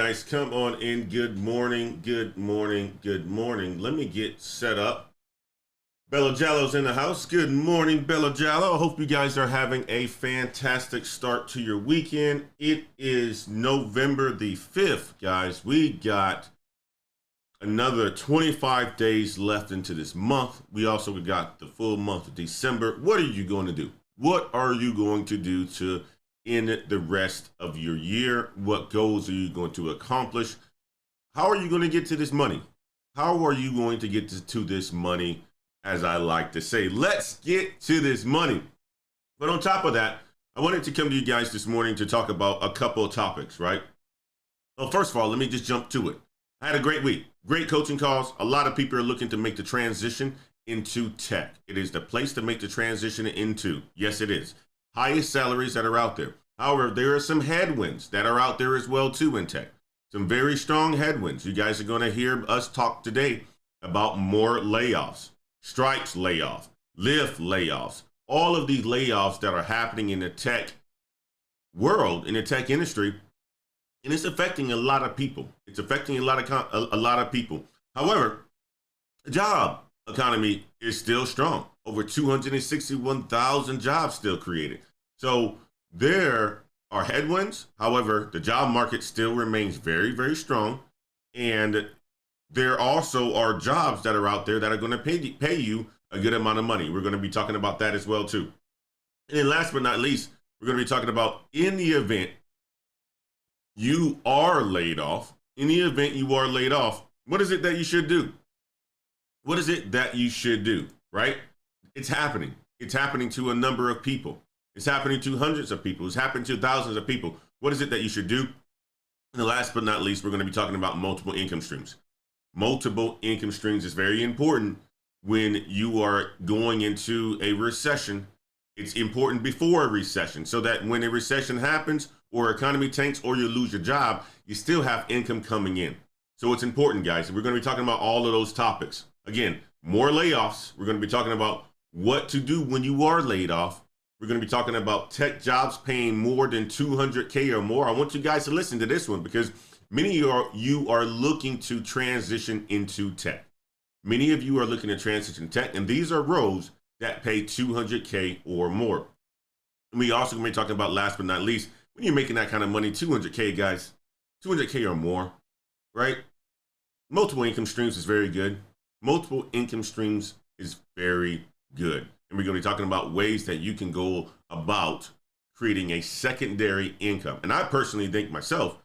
guys, come on in. Good morning, good morning, good morning. Let me get set up. Bella Jallo's in the house. Good morning, Bella Jallo. I hope you guys are having a fantastic start to your weekend. It is November the 5th, guys. We got another 25 days left into this month. We also got the full month of December. What are you going to do? What are you going to do to end the rest of your year? What goals are you going to accomplish? How are you going to get to this money? How are you going to get to this money? As I like to say, let's get to this money. But on top of that, I wanted to come to you guys this morning to talk about a couple of topics, right? Well, first of all, let me just jump to it. I had a great week, great coaching calls. A lot of people are looking to make the transition into tech. It is the place to make the transition into. Yes, it is. Highest salaries that are out there. However, there are some headwinds that are out there as well too in tech. Some very strong headwinds. You guys are going to hear us talk today about more layoffs. Stripes layoffs, Lyft layoffs, all of these layoffs that are happening in the tech world, in the tech industry, and it's affecting a lot of people. It's affecting a lot of people. However, the job economy is still strong. Over 261,000 jobs still created. So there are headwinds. However, the job market still remains very, very strong. And there also are jobs that are out there that are going to pay you a good amount of money. We're going to be talking about that as well too. And then last but not least, we're going to be talking about in the event you are laid off, what is it that you should do? What is it that you should do, right? It's happening. It's happening to a number of people. It's happening to hundreds of people. It's happening to thousands of people. What is it that you should do? And last but not least, we're going to be talking about multiple income streams. Multiple income streams is very important when you are going into a recession. It's important before a recession so that when a recession happens or economy tanks or you lose your job, you still have income coming in. So it's important, guys. We're going to be talking about all of those topics. Again, more layoffs. We're going to be talking about what to do when you are laid off. We're going to be talking about tech jobs paying more than 200K or more. I want you guys to listen to this one because many of you are looking to transition into tech. Many of you are looking to transition to tech, and these are roles that pay 200K or more. And we also going to be talking about, last but not least, when you're making that kind of money, 200K, guys, 200K or more, right? Multiple income streams is very good. Multiple income streams is very good. And we're going to be talking about ways that you can go about creating a secondary income. And I personally think myself,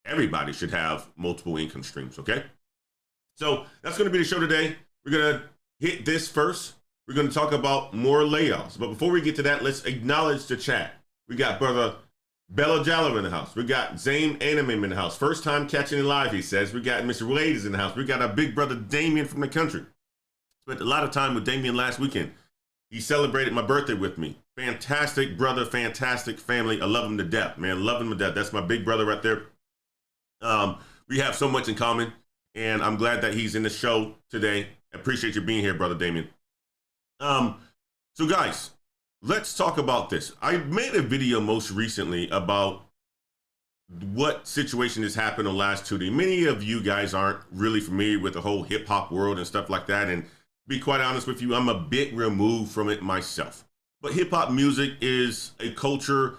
everybody should have multiple income streams, okay? So that's going to be the show today. We're going to hit this first. We're going to talk about more layoffs. But before we get to that, let's acknowledge the chat. We got brother Bella Jallo in the house. We got Zane Animim in the house. First time catching it live, he says. We got Mr. Wade is in the house. We got our big brother Damien from the country. Spent a lot of time with Damien last weekend. He celebrated my birthday with me. Fantastic brother, fantastic family. I love him to death, man. Love him to death. That's my big brother right there. We have so much in common, and I'm glad that he's in the show today. I appreciate you being here, brother Damien. So guys, let's talk about this. I made a video most recently about what situation has happened in the last 2 days. Many of you guys aren't really familiar with the whole hip hop world and stuff like that. And be quite honest with you, I'm a bit removed from it myself. But hip hop music is a culture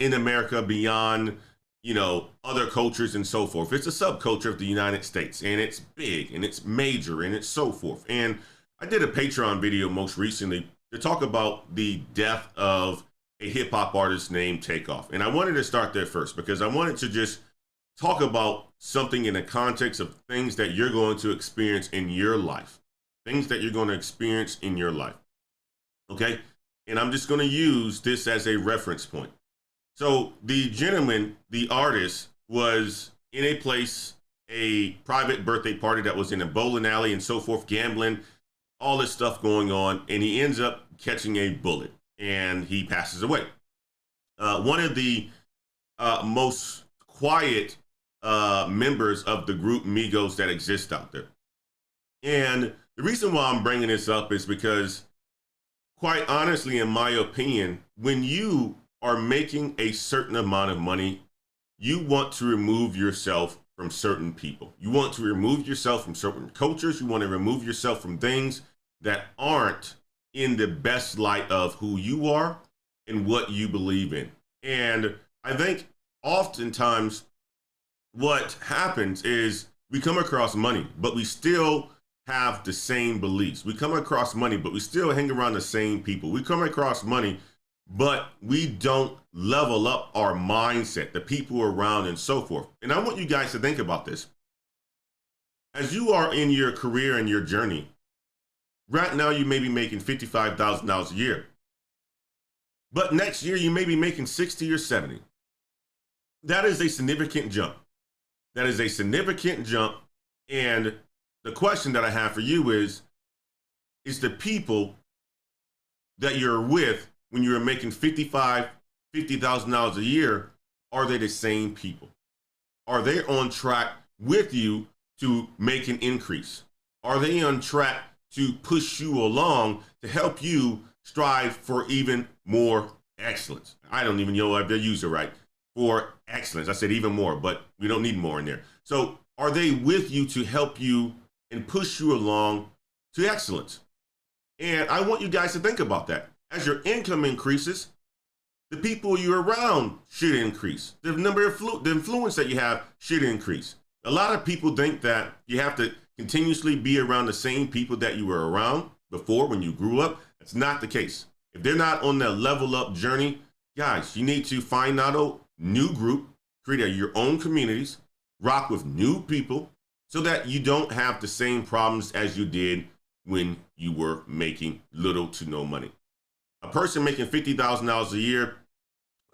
in America beyond, you know, other cultures and so forth. It's a subculture of the United States, and it's big and it's major and it's so forth. And I did a Patreon video most recently to talk about the death of a hip hop artist named Takeoff. And I wanted to start there first because I wanted to just talk about something in the context of things that you're going to experience in your life. Things that you're going to experience in your life. Okay? And I'm just going to use this as a reference point. So the gentleman, the artist, was in a place, a private birthday party that was in a bowling alley and so forth, gambling, all this stuff going on, and he ends up catching a bullet and he passes away. One of the most quiet members of the group Migos that exist out there. And the reason why I'm bringing this up is because, quite honestly, in my opinion, when you are making a certain amount of money, you want to remove yourself from certain people. You want to remove yourself from certain cultures. You want to remove yourself from things that aren't in the best light of who you are and what you believe in. And I think oftentimes what happens is we come across money, but we still have the same beliefs. We come across money, but we still hang around the same people. We come across money, but we don't level up our mindset, the people around, and so forth. And I want you guys to think about this. As you are in your career and your journey, right now you may be making $55,000 a year. But next year you may be making 60 or 70. That is a significant jump. That is a significant jump. And the question that I have for you is the people that you're with when you're making $50,000 a year, are they the same people? Are they on track with you to make an increase? Are they on track to push you along to help you strive for even more excellence? I don't even know if they use it right. For excellence. I said even more, but we don't need more in there. So are they with you to help you and push you along to excellence? And I want you guys to think about that. As your income increases, the people you're around should increase. The number of the influence that you have should increase. A lot of people think that you have to continuously be around the same people that you were around before when you grew up. That's not the case. If they're not on that level up journey, guys, you need to find out a new group, create your own communities, rock with new people so that you don't have the same problems as you did when you were making little to no money. A person making $50,000 a year,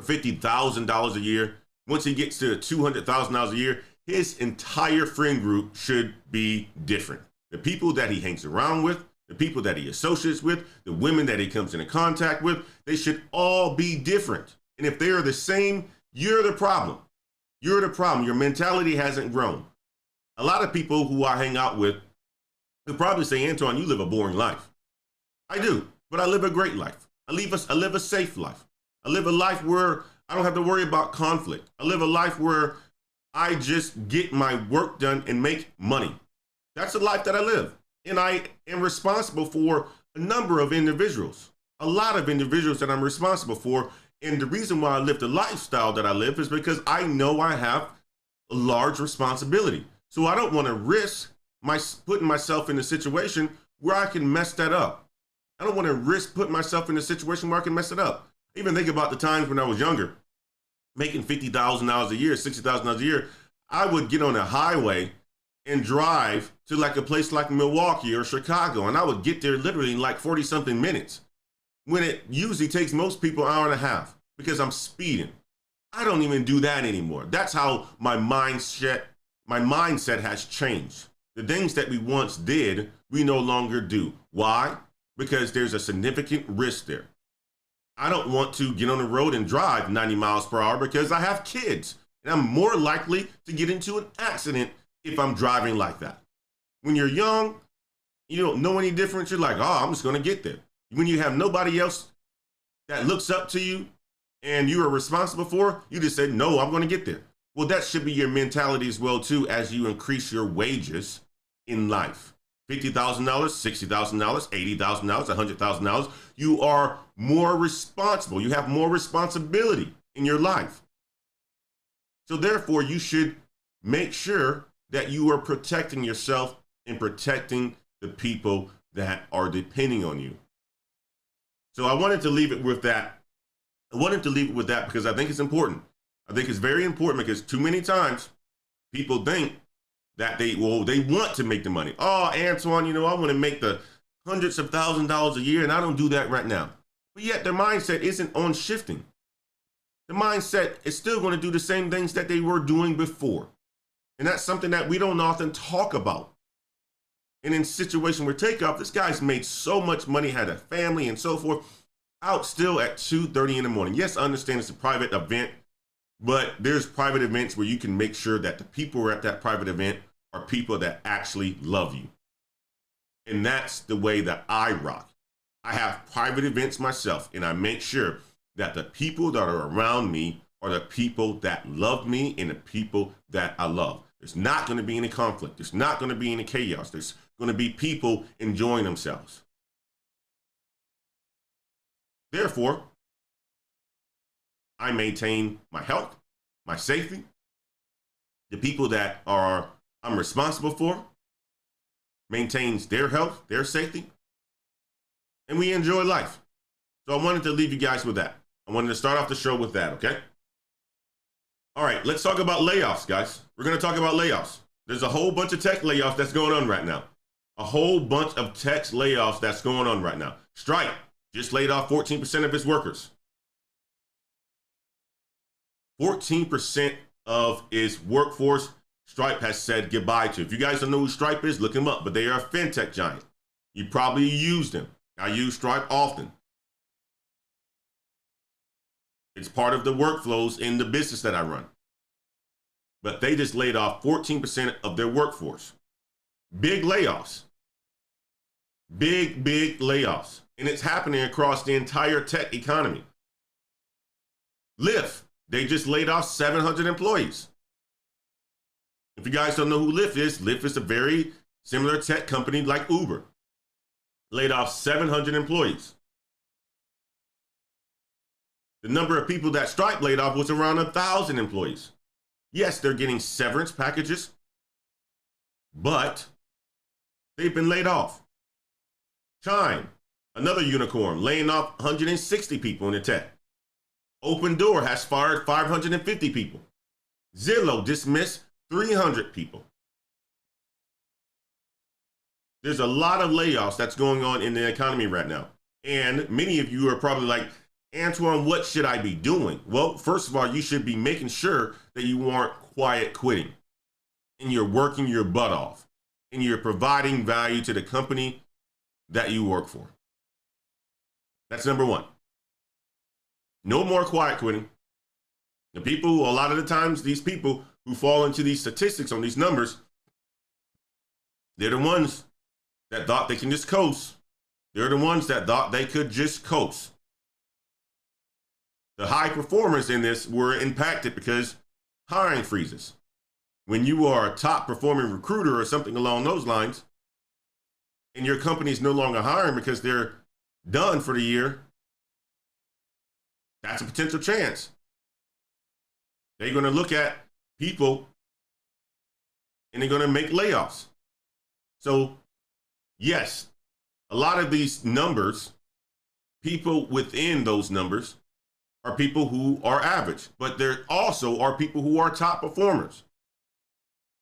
$50,000 a year, once he gets to $200,000 a year, his entire friend group should be different. The people that he hangs around with, the people that he associates with, the women that he comes into contact with, they should all be different. And if they are the same, you're the problem. You're the problem. Your mentality hasn't grown. A lot of people who I hang out with will probably say, Antoine, you live a boring life. I do, but I live a great life. I live a safe life. I live a life where I don't have to worry about conflict. I live a life where I just get my work done and make money. That's the life that I live. And I am responsible for a number of individuals, a lot of individuals that I'm responsible for. And the reason why I live the lifestyle that I live is because I know I have a large responsibility. So I don't want to risk putting myself in a situation where I can mess that up. I don't want to risk putting myself in a situation where I can mess it up. Even think about the times when I was younger, making $50,000 a year, $60,000 a year. I would get on a highway and drive to like a place like Milwaukee or Chicago, and I would get there literally in like 40 something minutes, when it usually takes most people an hour and a half because I'm speeding. I don't even do that anymore. That's how my mindset has changed. The things that we once did, we no longer do. Why? Because there's a significant risk there. I don't want to get on the road and drive 90 miles per hour because I have kids, and I'm more likely to get into an accident if I'm driving like that. When you're young, you don't know any difference. You're like, oh, I'm just going to get there. When you have nobody else that looks up to you and you are responsible for, you just say, no, I'm going to get there. Well, that should be your mentality as well, too, as you increase your wages in life. $50,000, $60,000, $80,000, $100,000. You are more responsible. You have more responsibility in your life. So therefore, you should make sure that you are protecting yourself and protecting the people that are depending on you. So I wanted to leave it with that. Because I think it's important. I think it's very important because too many times people think that they want to make the money. Oh, Antoine, I want to make the hundreds of thousands of dollars a year, and I don't do that right now. But yet their mindset isn't on shifting. The mindset is still going to do the same things that they were doing before. And that's something that we don't often talk about. And in situation where Takeoff, this guy's made so much money, had a family and so forth, out still at 2:30 in the morning. Yes, I understand it's a private event, but there's private events where you can make sure that the people who are at that private event are people that actually love you. And that's the way that I rock. I have private events myself, and I make sure that the people that are around me are the people that love me and the people that I love. There's not going to be any conflict. There's not going to be any chaos. There's going to be people enjoying themselves. Therefore, I maintain my health, my safety, the people that I'm responsible for maintains their health, their safety, and we enjoy life. So I wanted to leave you guys with that. I wanted to start off the show with that, okay? All right, let's talk about layoffs, guys. We're going to talk about layoffs. There's a whole bunch of tech layoffs that's going on right now. A whole bunch of tech layoffs that's going on right now. Stripe just laid off 14% of its workers. 14% of its workforce, Stripe has said goodbye to. If you guys don't know who Stripe is, look them up, but they are a fintech giant. You probably use them. I use Stripe often. It's part of the workflows in the business that I run. But they just laid off 14% of their workforce. Big layoffs. Big layoffs. And it's happening across the entire tech economy. Lyft, they just laid off 700 employees. If you guys don't know who Lyft is a very similar tech company like Uber. Laid off 700 employees. The number of people that Stripe laid off was around 1,000 employees. Yes, they're getting severance packages, but they've been laid off. Chime, another unicorn, laying off 160 people in the tech. Open Door has fired 550 people. Zillow dismissed 300 people. There's a lot of layoffs that's going on in the economy right now. And many of you are probably like, Antoine, what should I be doing? Well, first of all, you should be making sure that you aren't quiet quitting and you're working your butt off and you're providing value to the company that you work for. That's number one. No more quiet quitting. The people, a lot of the times, these people who fall into these statistics on these numbers, they're the ones that thought they can just coast. They're the ones that thought they could just coast. The high performers in this were impacted because hiring freezes. When you are a top performing recruiter or something along those lines, and your company is no longer hiring because they're done for the year, that's a potential chance. They're going to look at people and they're going to make layoffs. So, yes, a lot of these numbers, people within those numbers, are people who are average, but there also are people who are top performers.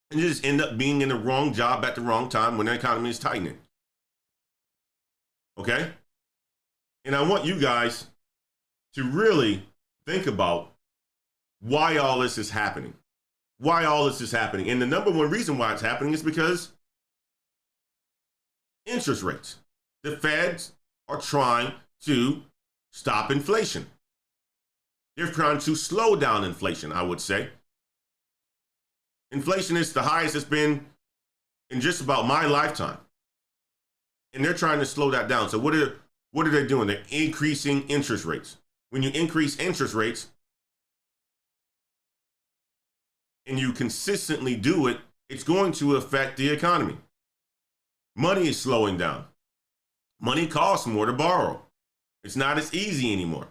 And you just end up being in the wrong job at the wrong time when the economy is tightening. Okay? And I want you guys to really think about why all this is happening. Why all this is happening. And the number one reason why it's happening is because interest rates. The Feds are trying to stop inflation. They're trying to slow down inflation, I would say. Inflation is the highest it's been in just about my lifetime. And they're trying to slow that down. So what are they doing? They're increasing interest rates. When you increase interest rates and you consistently do it, it's going to affect the economy. Money is slowing down. Money costs more to borrow. It's not as easy anymore.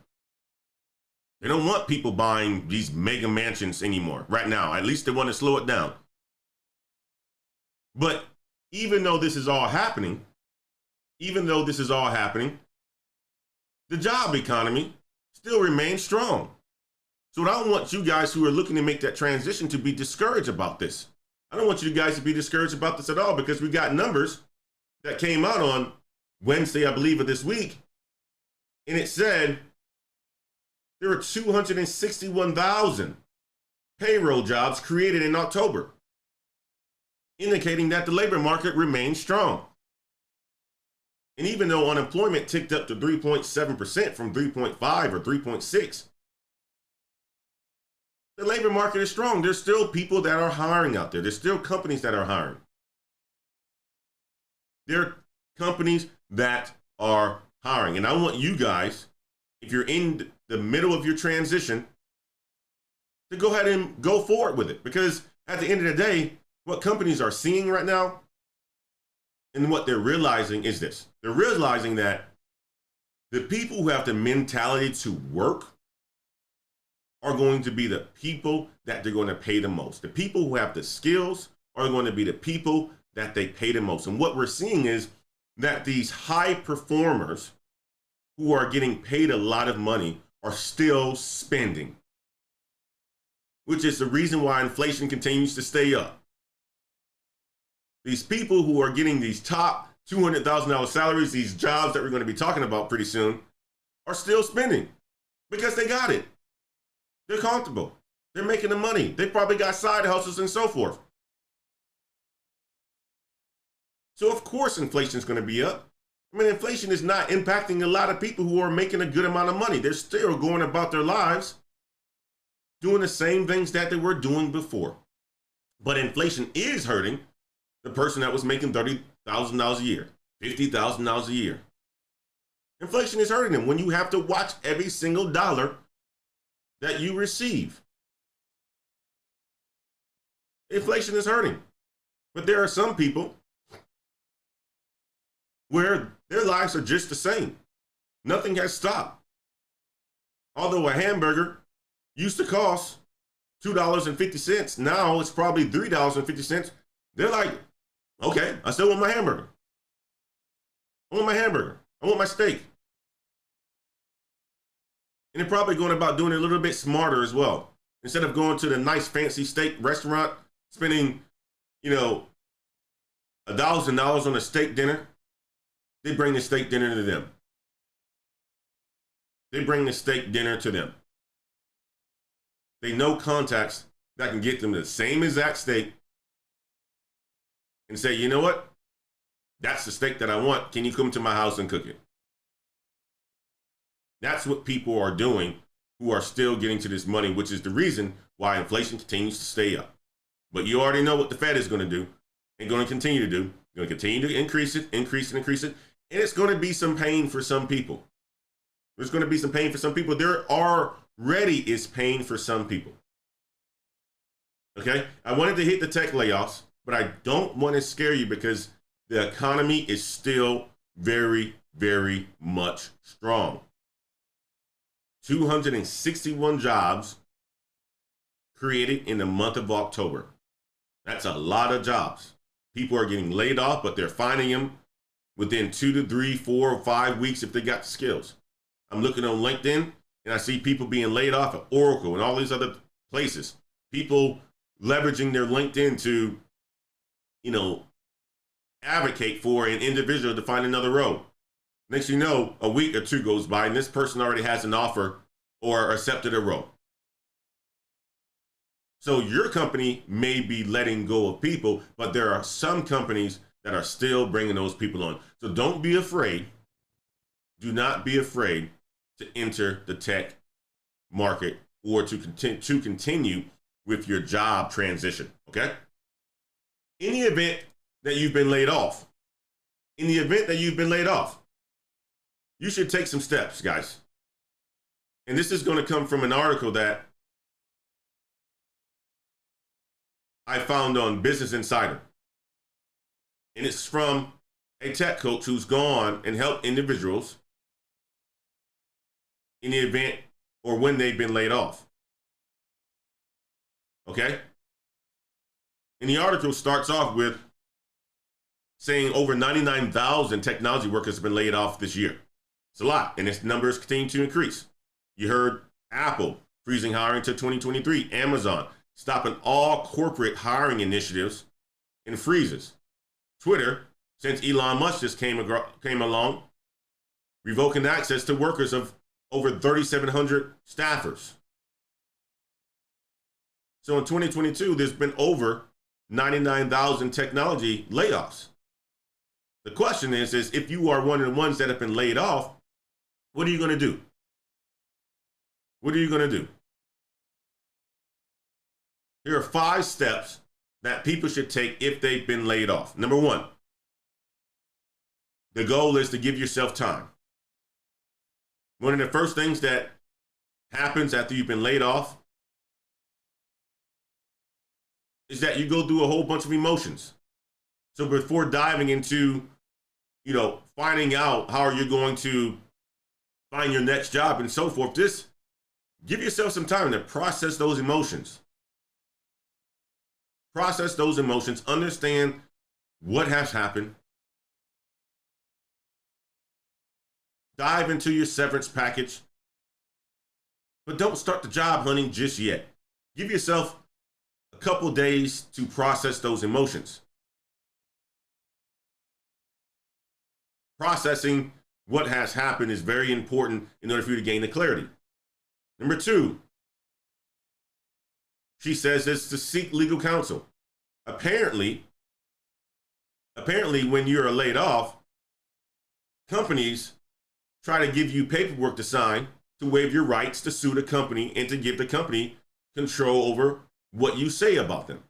They don't want people buying these mega mansions anymore right now. At least they want to slow it down. But even though this is all happening, the job economy still remains strong. So I don't want you guys who are looking to make that transition to be discouraged about this. I don't want you guys to be discouraged about this at all, because we got numbers that came out on Wednesday, I believe, of this week. And it said there were 261,000 payroll jobs created in October, indicating that the labor market remains strong. And even though unemployment ticked up to 3.7% from 3.5 or 3.6, the labor market is strong. There's still people that are hiring out there. There's still companies that are hiring. There are companies that are hiring. And I want you guys, if you're in the middle of your transition to go ahead and go forward with it. Because at the end of the day, what companies are seeing right now and what they're realizing is this. They're realizing that the people who have the mentality to work are going to be the people that they're going to pay the most. The people who have the skills are going to be the people that they pay the most. And what we're seeing is that these high performers who are getting paid a lot of money are still spending, which is the reason why inflation continues to stay up. These people who are getting these top $200,000 salaries, these jobs that we're going to be talking about pretty soon, are still spending because they got it. They're comfortable. They're making the money. They probably got side hustles and so forth. So of course inflation is going to be up. I mean, inflation is not impacting a lot of people who are making a good amount of money. They're still going about their lives doing the same things that they were doing before. But inflation is hurting the person that was making $30,000 a year, $50,000 a year. Inflation is hurting them when you have to watch every single dollar that you receive. Inflation is hurting. But there are some people where their lives are just the same. Nothing has stopped. Although a hamburger used to cost $2.50, now it's probably $3.50. They're like, okay, I still want my hamburger. I want my hamburger. I want my steak. And they're probably going about doing it a little bit smarter as well. Instead of going to the nice fancy steak restaurant, spending, $1,000 on a steak dinner, they bring the steak dinner to them. They bring the steak dinner to them. They know contacts that can get them the same exact steak and say, you know what? That's the steak that I want. Can you come to my house and cook it? That's what people are doing who are still getting to this money, which is the reason why inflation continues to stay up. But you already know what the Fed is going to do and going to continue to do. Going to continue to increase it. And it's going to be some pain for some people. There's going to be some pain for some people. There already is pain for some people. Okay? I wanted to hit the tech layoffs, but I don't want to scare you because the economy is still very, very much strong. 261 jobs created in the month of October. That's a lot of jobs. People are getting laid off, but they're finding them within 2 to 3, 4, or 5 weeks if they got the skills. I'm looking on LinkedIn and I see people being laid off at Oracle and all these other places. People leveraging their LinkedIn to, advocate for an individual to find another role. Next you know, a week or two goes by and this person already has an offer or accepted a role. So your company may be letting go of people, but there are some companies that are still bringing those people on. So don't be afraid. Do not be afraid to enter the tech market or to continue with your job transition, okay? In the event that you've been laid off, you should take some steps, guys. And this is going to come from an article that I found on Business Insider. And it's from a tech coach who's gone and helped individuals in the event or when they've been laid off. Okay? And the article starts off with saying over 99,000 technology workers have been laid off this year. It's a lot, and its numbers continue to increase. You heard Apple freezing hiring to 2023, Amazon stopping all corporate hiring initiatives and freezes. Twitter, since Elon Musk just came along, revoking access to workers of over 3,700 staffers. So in 2022, there's been over 99,000 technology layoffs. The question is if you are one of the ones that have been laid off, what are you going to do? What are you going to do? Here are 5 steps that people should take if they've been laid off. Number 1, the goal is to give yourself time. One of the first things that happens after you've been laid off is that you go through a whole bunch of emotions. So before diving into, finding out how you're going to find your next job and so forth, just give yourself some time to process those emotions. Process those emotions, understand what has happened. Dive into your severance package, but don't start the job hunting just yet. Give yourself a couple days to process those emotions. Processing what has happened is very important in order for you to gain the clarity. Number 2, she says is to seek legal counsel. Apparently, when you're laid off, companies try to give you paperwork to sign to waive your rights to sue the company and to give the company control over what you say about them.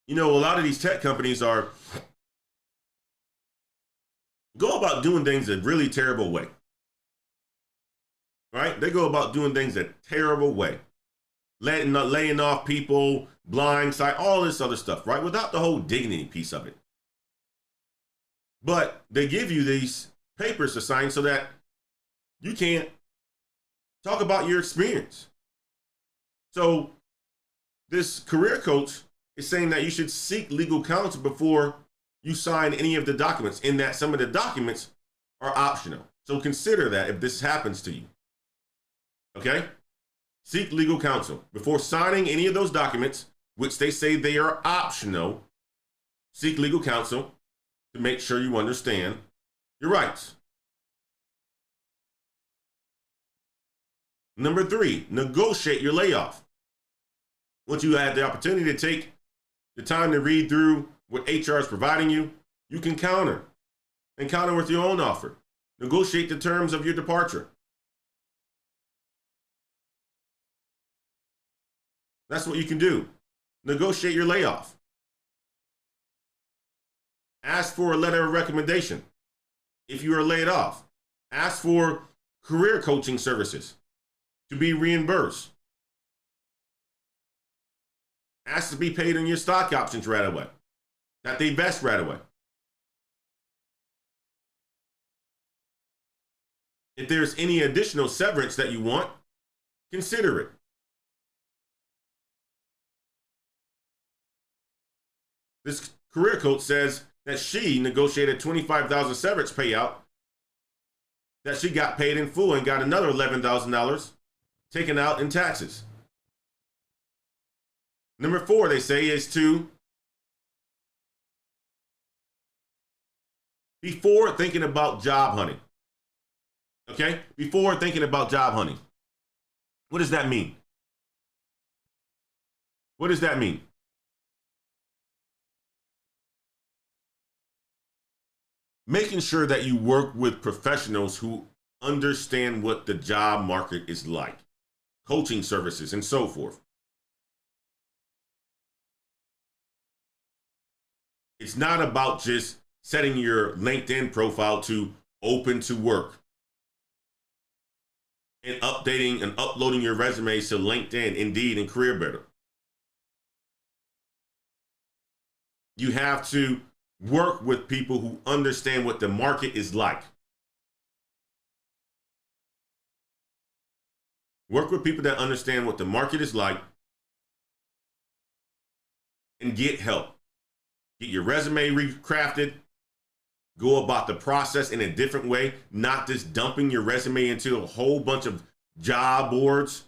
A lot of these tech companies go about doing things a really terrible way. Right? They go about doing things a terrible way. Laying off people, blindside, all this other stuff, right? Without the whole dignity piece of it. But they give you these papers to sign so that you can't talk about your experience. So this career coach is saying that you should seek legal counsel before you sign any of the documents, in that some of the documents are optional. So consider that if this happens to you. Okay? Seek legal counsel before signing any of those documents, which they say they are optional. Seek legal counsel to make sure you understand your rights. Number 3, negotiate your layoff. Once you have the opportunity to take the time to read through what HR is providing you, you can counter with your own offer. Negotiate the terms of your departure. That's what you can do. Negotiate your layoff. Ask for a letter of recommendation. If you are laid off, ask for career coaching services to be reimbursed. Ask to be paid on your stock options right away, that they vest right away. If there's any additional severance that you want, consider it. This career coach says that she negotiated $25,000 severance payout, that she got paid in full and got another $11,000 taken out in taxes. Number 4, they say, is to, before thinking about job hunting. Okay? Before thinking about job hunting. What does that mean? What does that mean? Making sure that you work with professionals who understand what the job market is like, coaching services, and so forth. It's not about just setting your LinkedIn profile to open to work and updating and uploading your resumes to LinkedIn, Indeed, and Career Builder. You have to work with people who understand what the market is like. Work with people that understand what the market is like and get help. Get your resume recrafted. Go about the process in a different way, not just dumping your resume into a whole bunch of job boards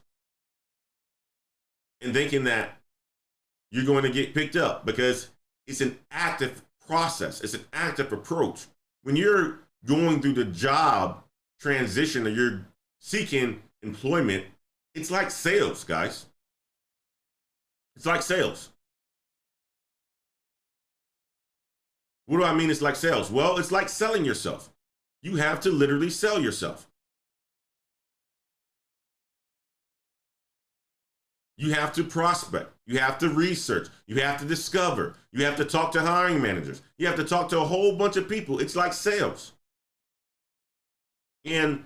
and thinking that you're going to get picked up, because it's an active process. It's an active approach. When you're going through the job transition or you're seeking employment, it's like sales, guys. It's like sales. What do I mean it's like sales? Well, it's like selling yourself. You have to literally sell yourself. You have to prospect. You have to research. You have to discover. You have to talk to hiring managers. You have to talk to a whole bunch of people. It's like sales. And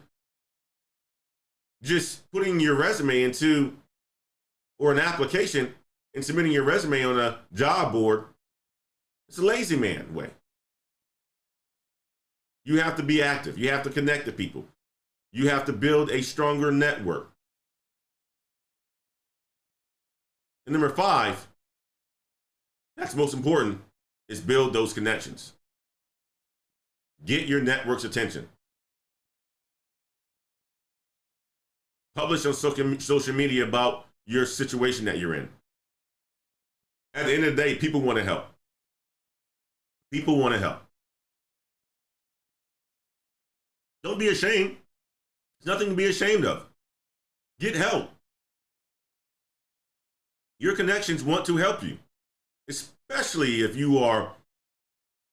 just putting your resume into, or an application and submitting your resume on a job board, it's a lazy man way. You have to be active. You have to connect to people. You have to build a stronger network. And number 5, that's most important, is build those connections. Get your network's attention. Publish on social media about your situation that you're in. At the end of the day, people want to help. People want to help. Don't be ashamed. There's nothing to be ashamed of. Get help. Your connections want to help you, especially if you are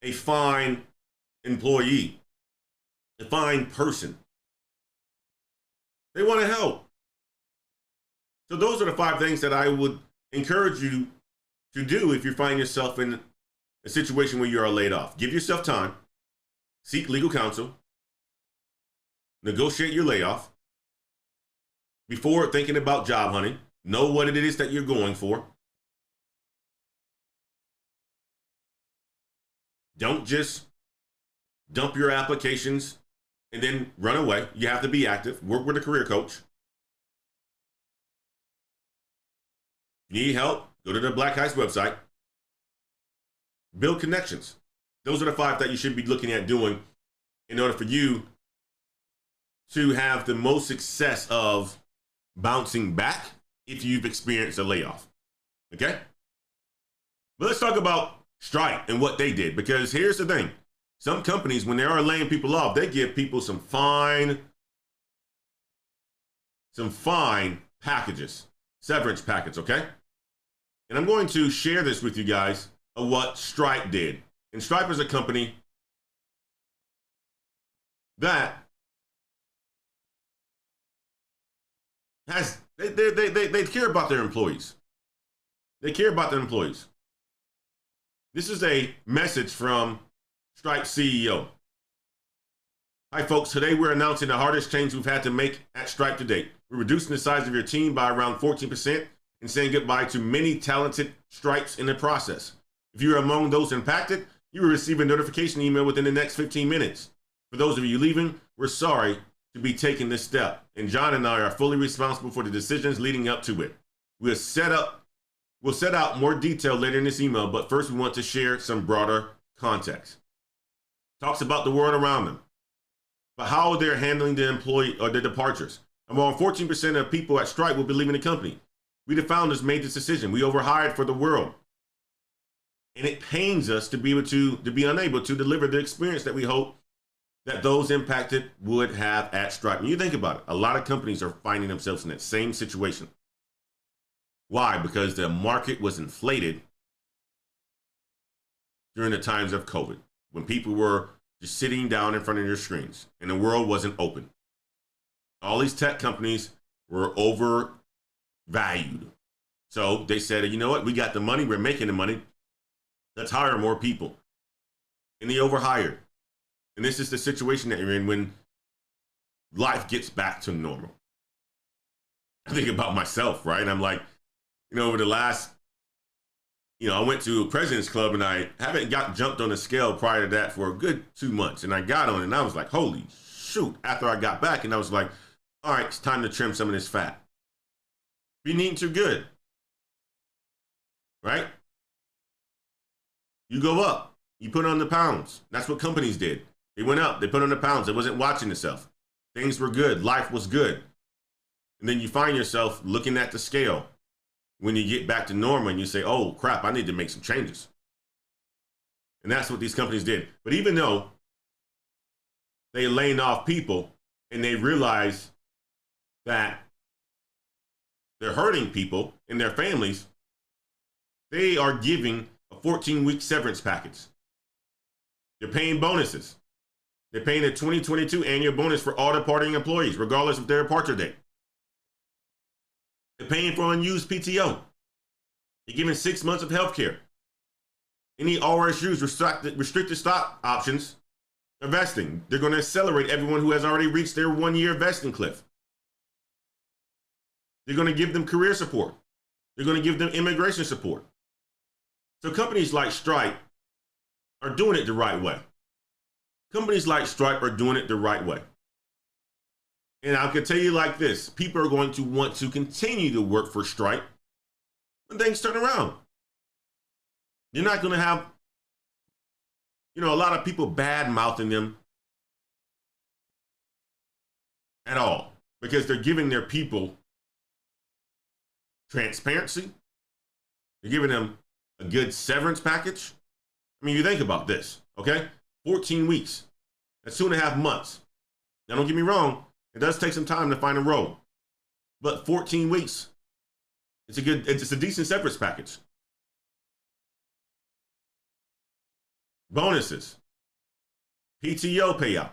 a fine employee, a fine person. They want to help. So those are the 5 things that I would encourage you to do if you find yourself in a situation where you are laid off. Give yourself time. Seek legal counsel. Negotiate your layoff. Before thinking about job hunting, know what it is that you're going for. Don't just dump your applications and then run away. You have to be active. Work with a career coach. If you need help, go to the Black Heights website. Build connections. Those are the 5 that you should be looking at doing in order for you to have the most success of bouncing back if you've experienced a layoff. Okay? But let's talk about Stripe and what they did, because here's the thing. Some companies, when they are laying people off, they give people some fine packages, severance packets, okay? And I'm going to share this with you guys of what Stripe did. And Stripe is a company that they care about their employees. They care about their employees. This is a message from Stripe CEO. Hi folks, today we're announcing the hardest change we've had to make at Stripe to date. We're reducing the size of your team by around 14% and saying goodbye to many talented Stripes in the process. If you're among those impacted, you will receive a notification email within the next 15 minutes. For those of you leaving, we're sorry to be taking this step, and John and I are fully responsible for the decisions leading up to it. We'll set out more detail later in this email, but first we want to share some broader context. Talks about the world around them, but how they're handling the employee or the departures. Around 14% of people at Stripe will be leaving the company. We, the founders, made this decision. We overhired for the world. And it pains us to be unable to deliver the experience that we hope that those impacted would have at Stripe. And you think about it, a lot of companies are finding themselves in that same situation. Why? Because the market was inflated during the times of COVID, when people were just sitting down in front of their screens and the world wasn't open. All these tech companies were overvalued. So they said, you know what? We got the money. We're making the money. Let's hire more people. And they overhired. And this is the situation that you're in when life gets back to normal. I think about myself, right? I'm like, over the last, I went to a President's Club and I haven't got jumped on the scale prior to that for a good 2 months. And I got on it and I was like, holy shoot. After I got back and I was like, all right, it's time to trim some of this fat. Been eating too good, right? You go up, you put on the pounds. That's what companies did. They went up, they put on the pounds. They wasn't watching itself. Things were good, life was good. And then you find yourself looking at the scale when you get back to normal and you say, oh crap, I need to make some changes. And that's what these companies did. But even though they laying off people and they realize that they're hurting people and their families, they are giving a 14-week severance package. They're paying bonuses. They're paying a 2022 annual bonus for all departing employees, regardless of their departure date. They're paying for unused PTO. They're giving 6 months of health care. Any RSUs, restricted stock options, are vesting. They're going to accelerate everyone who has already reached their 1-year vesting cliff. They're going to give them career support. They're going to give them immigration support. So companies like Stripe are doing it the right way. Companies like Stripe are doing it the right way. And I can tell you like this, people are going to want to continue to work for Stripe when things turn around. You're not going to have, a lot of people bad-mouthing them at all because they're giving their people transparency. They're giving them a good severance package. I mean, you think about this, okay? 14 weeks. That's 2.5 months. Now, don't get me wrong. It does take some time to find a role. But 14 weeks, it's a decent severance package. Bonuses. PTO payout.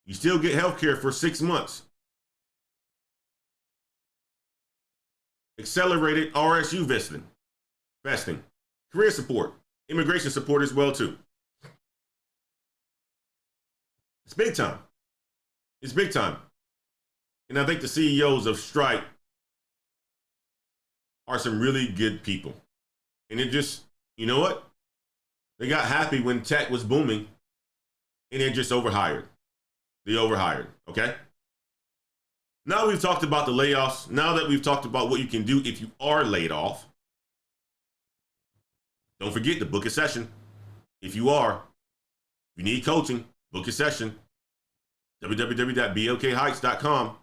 You still get health care for 6 months. Accelerated RSU vesting. Career support. Immigration support as well, too. It's big time. It's big time. And I think the CEOs of Stripe are some really good people. And it just, you know what? They got happy when tech was booming and they just overhired. They overhired, okay? Now we've talked about the layoffs. Now that we've talked about what you can do if you are laid off, don't forget to book a session. If you need coaching, book a session. www.bokheights.com.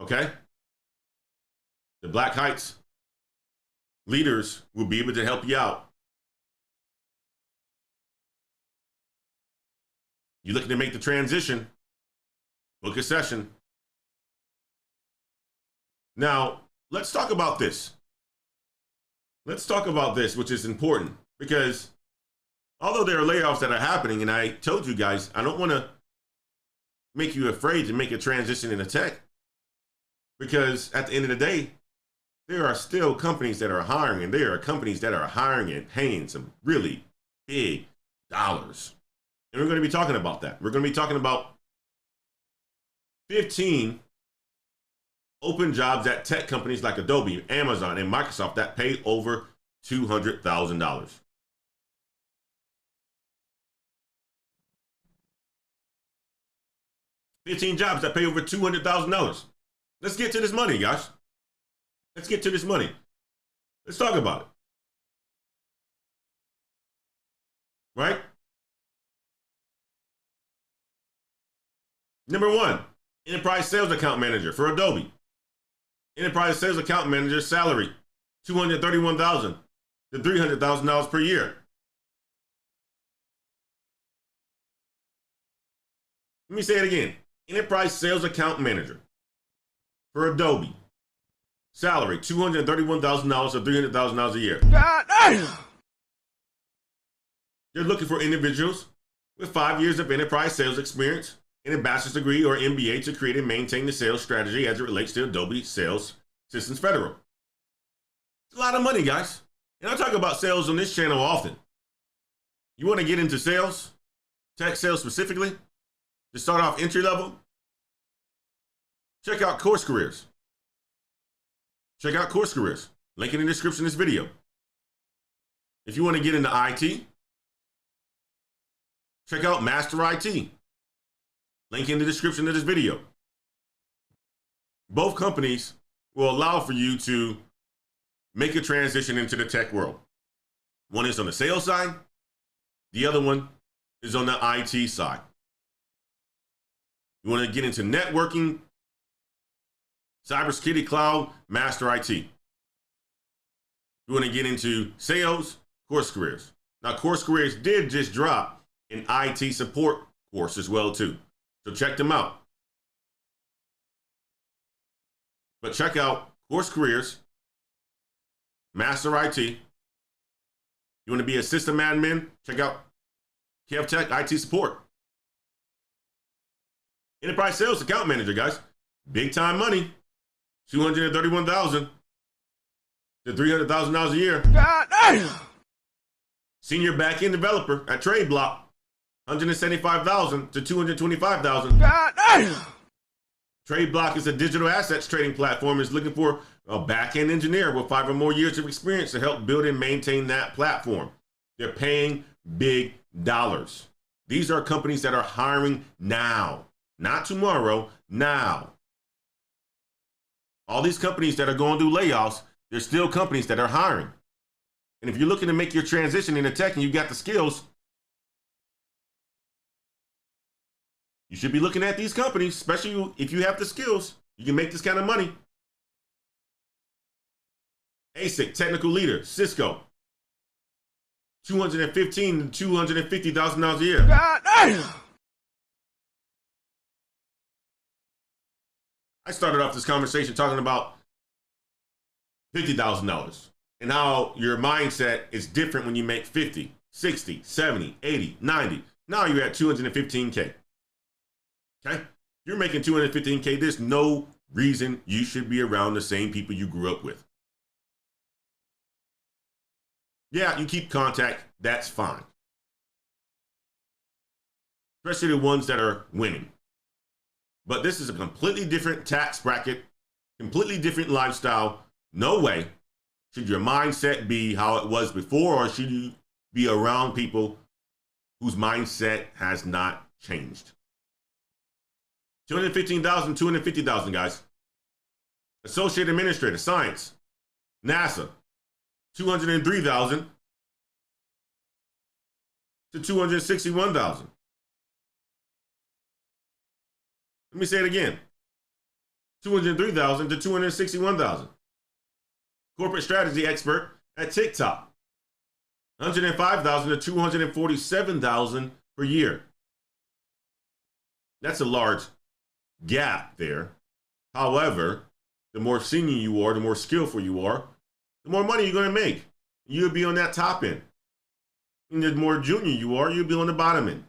Okay? The Black Heights leaders will be able to help you out. You're looking to make the transition, book a session. Now, let's talk about this. Let's talk about this, which is important, because although there are layoffs that are happening, and I told you guys, I don't want to make you afraid to make a transition into tech, because at the end of the day, there are still companies that are hiring, and there are companies that are hiring and paying some really big dollars. And we're going to be talking about that. We're going to be talking about 15 open jobs at tech companies like Adobe, Amazon, and Microsoft that pay over $200,000. $15 jobs that pay over $200,000. Let's get to this money, guys. Let's get to this money. Let's talk about it. Right? Number 1, enterprise sales account manager for Adobe. Enterprise sales account manager salary, $231,000 to $300,000 per year. Let me say it again. Enterprise sales account manager for Adobe. Salary, $231,000 to $300,000 a year. God damn! They're looking for individuals with 5 years of enterprise sales experience and a bachelor's degree or MBA to create and maintain the sales strategy as it relates to Adobe Sales Systems Federal. It's a lot of money, guys. And I talk about sales on this channel often. You want to get into sales, tech sales specifically, to start off entry level? Check out Course Careers. Check out Course Careers. Link in the description of this video. If you want to get into IT, check out Master IT. Link in the description of this video. Both companies will allow for you to make a transition into the tech world. One is on the sales side. The other one is on the IT side. You want to get into networking, cybersecurity, cloud, Master IT. You want to get into sales, Course Careers. Now, Course Careers did just drop an IT support course as well, too. So check them out. But check out Course Careers, Master IT. You want to be a system admin? Check out KevTech IT Support. Enterprise Sales Account Manager, guys. Big time money. $231,000 to $300,000 a year. God damn! Senior back-end developer at TradeBlock. $175,000 to $225,000. God damn! TradeBlock is a digital assets trading platform. Is looking for a back-end engineer with 5 or more years of experience to help build and maintain that platform. They're paying big dollars. These are companies that are hiring now, not tomorrow, now. All these companies that are going through layoffs, they're still companies that are hiring. And if you're looking to make your transition into tech and you got the skills, you should be looking at these companies, especially if you have the skills. You can make this kind of money. ASIC, technical leader, Cisco, $215,000 to $250,000 a year. God damn! I started off this conversation talking about $50,000 and how your mindset is different when you make 50, 60, 70, 80, 90. Now you're at 215K. Okay? You're making 215K. There's no reason you should be around the same people you grew up with. Yeah, you keep contact. That's fine. Especially the ones that are winning. But this is a completely different tax bracket, completely different lifestyle. No way should your mindset be how it was before, or should you be around people whose mindset has not changed. 215,000, 250,000, guys. Associate Administrator, Science, NASA, 203,000 to 261,000. Let me say it again. 203,000 to 261,000. Corporate strategy expert at TikTok, 105,000 to 247,000 per year. That's a large gap there. However, the more senior you are, the more skillful you are, the more money you're going to make. You'll be on that top end. And the more junior you are, you'll be on the bottom end.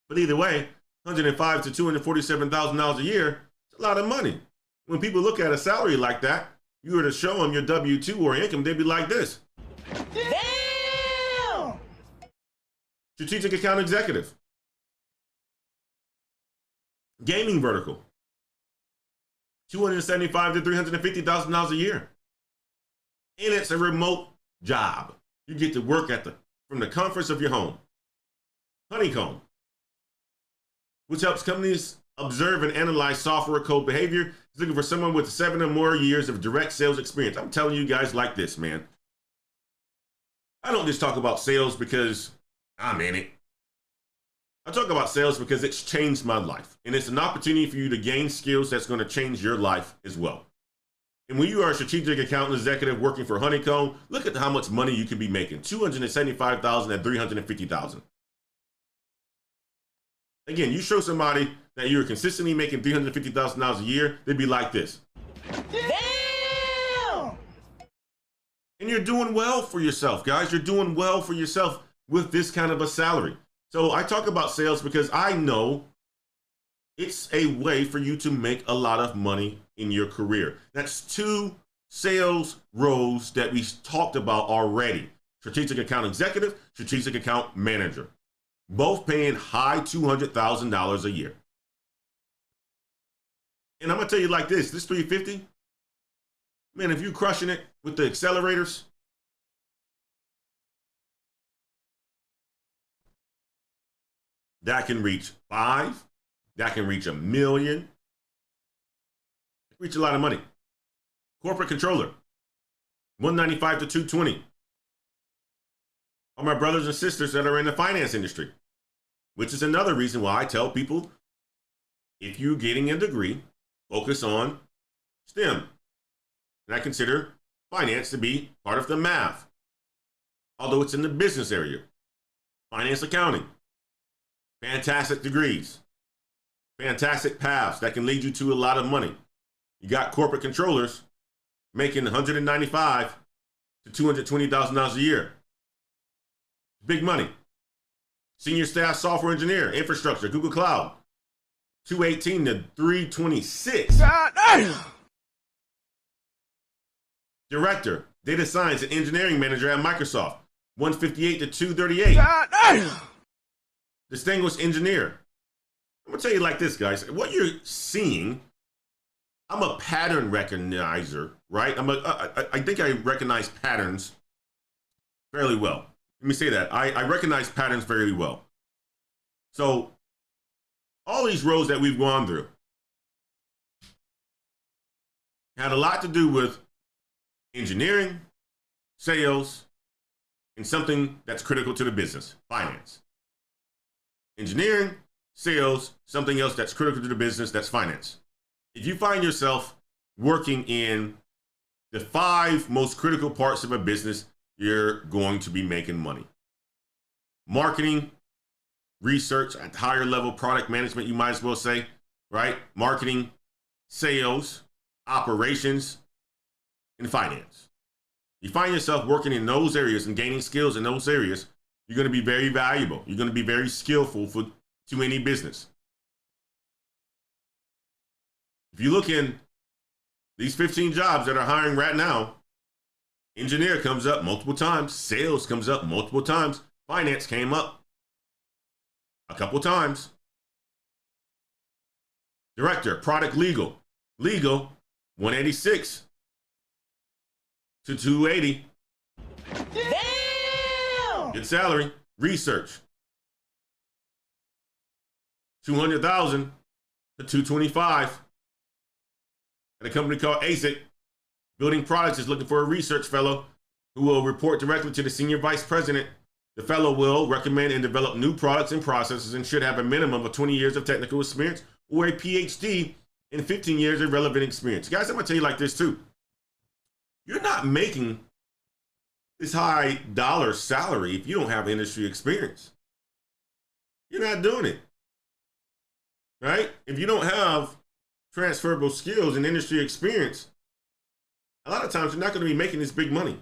But either way, $105,000 to $247,000 a year, it's a lot of money. When people look at a salary like that, you were to show them your W-2 or income, they'd be like this. Damn! Strategic account executive. Gaming vertical. $275,000 to $350,000 a year. And it's a remote job. You get to work from the comforts of your home. Honeycomb, which helps companies observe and analyze software code behavior, is looking for someone with 7 or more years of direct sales experience. I'm telling you guys like this, man. I don't just talk about sales because I'm in it. I talk about sales because it's changed my life. And it's an opportunity for you to gain skills that's going to change your life as well. And when you are a strategic account executive working for Honeycomb, look at how much money you could be making. $275,000 and $350,000. Again, you show somebody that you're consistently making $350,000 a year, they'd be like this. Damn! And you're doing well for yourself, guys. You're doing well for yourself with this kind of a salary. So I talk about sales because I know it's a way for you to make a lot of money in your career. That's 2 sales roles that we talked about already. Strategic account executive, strategic account manager. Both paying high $200,000 a year. And I'm going to tell you like this 350, man, if you're crushing it with the accelerators, that can reach 5, that can reach $1 million, reach a lot of money. Corporate controller, 195 to 220. All my brothers and sisters that are in the finance industry, which is another reason why I tell people, if you're getting a degree, focus on STEM. And I consider finance to be part of the math, although it's in the business area. Finance accounting, fantastic degrees, fantastic paths that can lead you to a lot of money. You got corporate controllers making $195,000 to $220,000 a year. Big money. Senior staff software engineer, infrastructure, Google Cloud, 218 to 326. God damn! Director, data science and engineering manager at Microsoft, 158 to 238. God damn! Distinguished engineer. I'm gonna tell you like this, guys. What you're seeing I'm a pattern recognizer, right? I think I recognize patterns fairly well. Let me say that. I recognize patterns very well. So all these roles that we've gone through had a lot to do with engineering, sales, and something that's critical to the business, finance. Engineering, sales, something else that's critical to the business, that's finance. If you find yourself working in the 5 most critical parts of a business, you're going to be making money. Marketing, research at higher level, product management, you might as well say, right? Marketing, sales, operations, and finance. You find yourself working in those areas and gaining skills in those areas, you're going to be very valuable. You're going to be very skillful to any business. If you look in these 15 jobs that are hiring right now, engineer comes up multiple times, sales comes up multiple times, finance came up a couple times. Director, product legal, 186 to 280. Damn! Good salary. Research, 200,000 to 225. At a company called ASIC, Building Products is looking for a research fellow who will report directly to the senior vice president. The fellow will recommend and develop new products and processes and should have a minimum of 20 years of technical experience or a PhD and 15 years of relevant experience. Guys, I'm going to tell you like this too. You're not making this high dollar salary if you don't have industry experience. You're not doing it, right? If you don't have transferable skills and industry experience, a lot of times you're not going to be making this big money.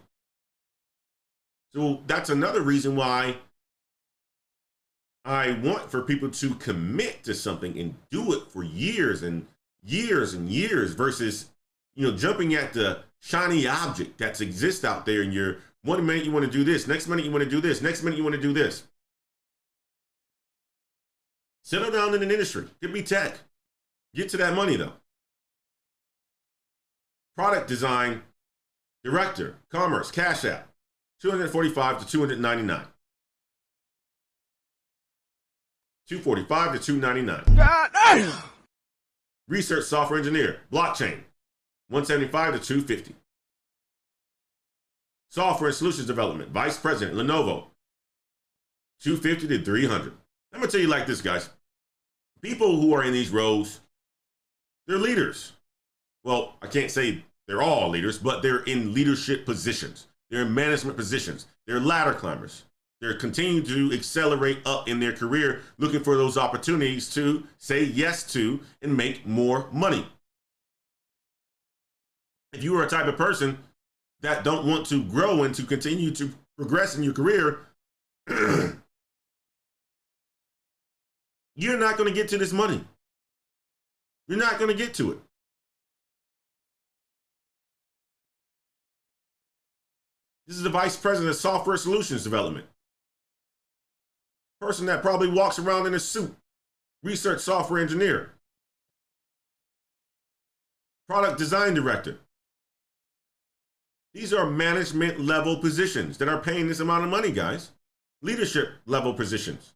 So that's another reason why I want for people to commit to something and do it for years and years and years versus, jumping at the shiny object that exists out there, and you're 1 minute you want to do this, next minute you want to do this, next minute you want to do this. Settle down in an industry. Could be tech. Get to that money though. Product design director, commerce, cash app, 245 to 299. 245 to 299. God damn! Research software engineer, blockchain, 175 to 250. Software and solutions development, vice president, Lenovo, 250 to 300. I'm gonna tell you like this, guys. People who are in these roles, they're leaders. Well, I can't say they're all leaders, but they're in leadership positions. They're in management positions. They're ladder climbers. They're continuing to accelerate up in their career, looking for those opportunities to say yes to and make more money. If you are a type of person that don't want to grow and to continue to progress in your career, you're not going to get to this money. You're not going to get to it. This is the vice president of software solutions development. Person that probably walks around in a suit. Research software engineer. Product design director. These are management level positions that are paying this amount of money, guys. Leadership level positions.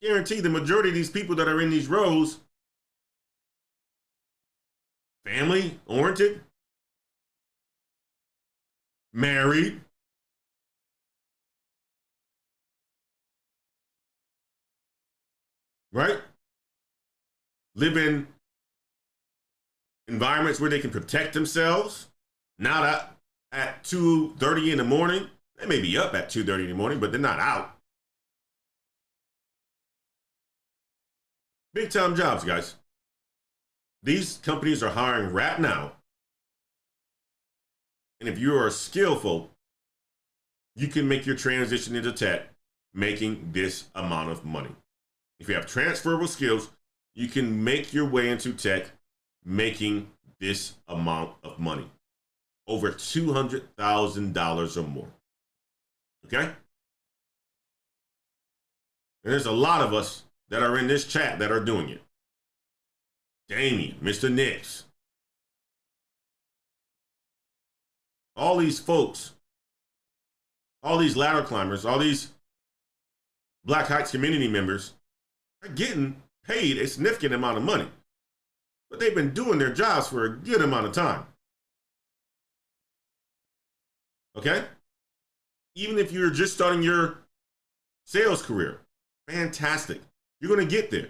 Guarantee the majority of these people that are in these roles, family oriented, married, right? Live in environments where they can protect themselves. Not at 2:30 in the morning. They may be up at 2:30 in the morning, but they're not out. Big time jobs, guys. These companies are hiring right now. And if you are skillful, you can make your transition into tech making this amount of money. If you have transferable skills, you can make your way into tech making this amount of money. Over $200,000 or more. Okay? And there's a lot of us that are in this chat that are doing it. Damien, Mr. Nix, all these folks, all these ladder climbers, all these Black Heights community members are getting paid a significant amount of money, but they've been doing their jobs for a good amount of time. Okay? Even if you're just starting your sales career, fantastic. You're going to get there.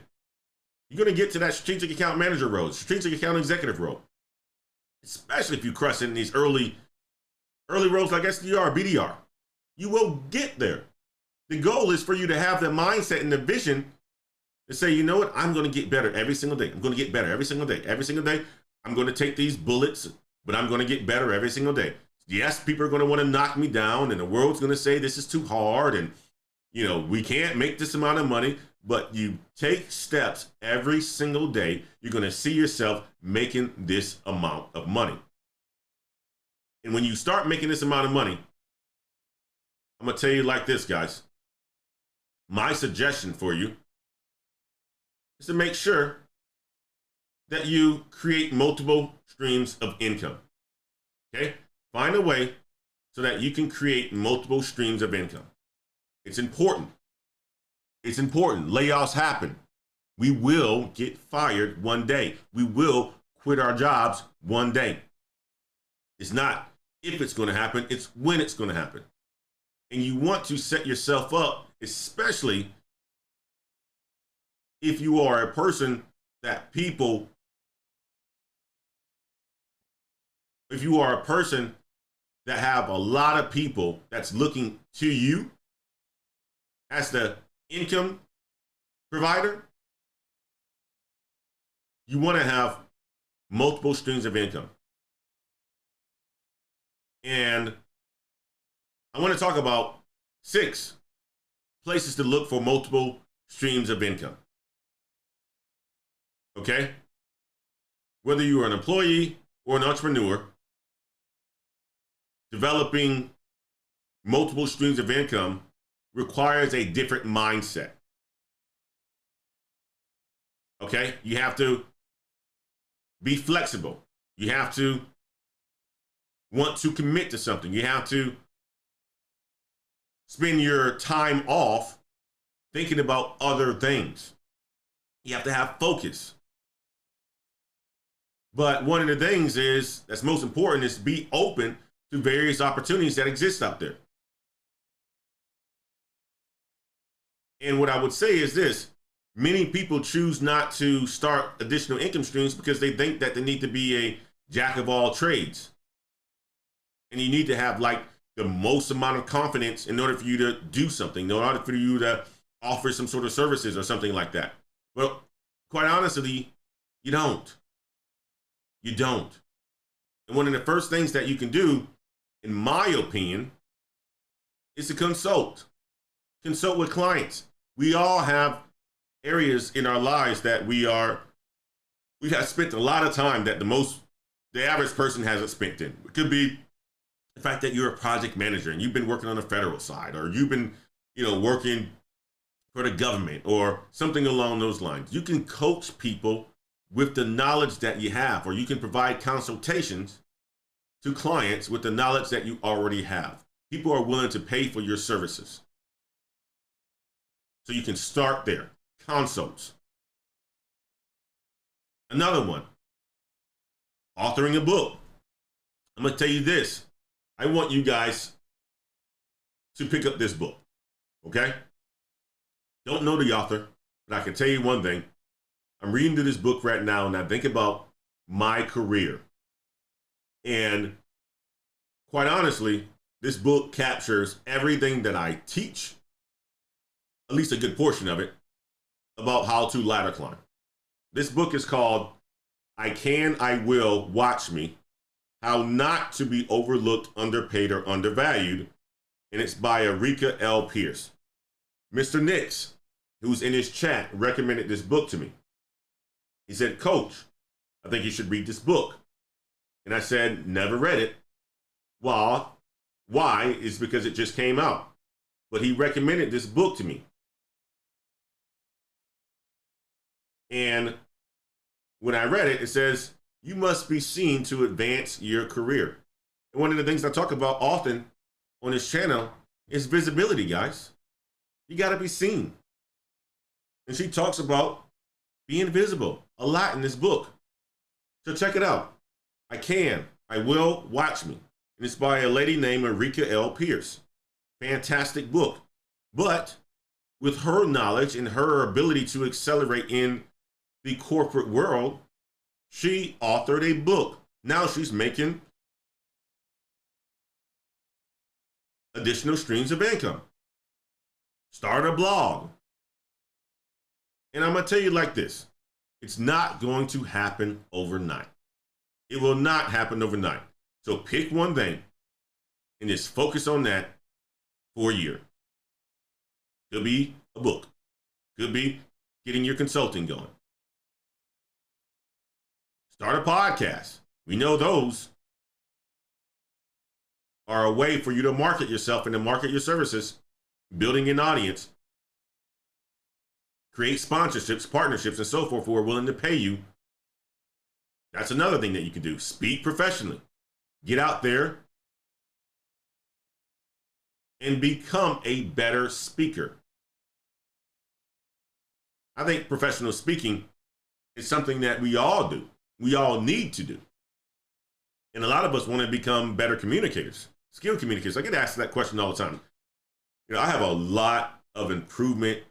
You're going to get to that strategic account manager role, strategic account executive role, especially if you crush in these early roles like SDR, BDR. You will get there. The goal is for you to have the mindset and the vision to say, you know what, I'm going to get better every single day. I'm going to get better every single day. Every single day, I'm going to take these bullets, but I'm going to get better every single day. Yes, people are going to want to knock me down, and the world's going to say this is too hard, and we can't make this amount of money, but you take steps every single day, you're going to see yourself making this amount of money. And when you start making this amount of money, I'm going to tell you like this, guys. My suggestion for you is to make sure that you create multiple streams of income. Okay? Find a way so that you can create multiple streams of income. It's important. It's important. Layoffs happen. We will get fired one day. We will quit our jobs one day. It's not if it's going to happen, it's when it's going to happen. And you want to set yourself up, especially if you are a person that people, if you are a person that have a lot of people that's looking to you as the income provider, you want to have multiple streams of income. And I want to talk about 6 places to look for multiple streams of income. Okay? Whether you are an employee or an entrepreneur, developing multiple streams of income requires a different mindset. Okay? You have to be flexible. You have to want to commit to something. You have to spend your time off thinking about other things. You have to have focus. But one of the things that's most important is to be open to various opportunities that exist out there. And what I would say is this: many people choose not to start additional income streams because they think that they need to be a jack of all trades. And you need to have the most amount of confidence in order for you to do something, in order for you to offer some sort of services or something like that. Well, quite honestly, you don't. You don't. And one of the first things that you can do, in my opinion, is to consult. Consult with clients. We all have areas in our lives that we have spent a lot of time that the average person hasn't spent in. It could be the fact that you're a project manager and you've been working on the federal side, or you've been, working for the government or something along those lines. You can coach people with the knowledge that you have, or you can provide consultations to clients with the knowledge that you already have. People are willing to pay for your services. So you can start there. Consults. Another one, authoring a book. I'm going to tell you this. I want you guys to pick up this book, okay? Don't know the author, but I can tell you one thing. I'm reading through this book right now, and I think about my career. And quite honestly, this book captures everything that I teach, at least a good portion of it, about how to ladder climb. This book is called I Can, I Will, Watch Me, How Not to Be Overlooked, Underpaid, or Undervalued, and it's by Erika L. Pierce. Mr. Nix, who's in his chat, recommended this book to me. He said, Coach, I think you should read this book. And I said, never read it. Well, why? Is because it just came out. But he recommended this book to me. And when I read it, it says, you must be seen to advance your career. And one of the things I talk about often on this channel is visibility, guys. You got to be seen. And she talks about being visible a lot in this book. So check it out. I Will, Watch Me. And it's by a lady named Marika L. Pierce. Fantastic book. But with her knowledge and her ability to accelerate in the corporate world, she authored a book. Now she's making additional streams of income. Start a blog. And I'm going to tell you like this. It's not going to happen overnight. It will not happen overnight. So pick one thing and just focus on that for a year. Could be a book. Could be getting your consulting going. Start a podcast. We know those are a way for you to market yourself and to market your services, building an audience, create sponsorships, partnerships, and so forth who are willing to pay you. That's another thing that you can do. Speak professionally. Get out there and become a better speaker. I think professional speaking is something that we all do. We all need to do. And a lot of us want to become better communicators, skilled communicators. I get asked that question all the time. I have a lot of improvement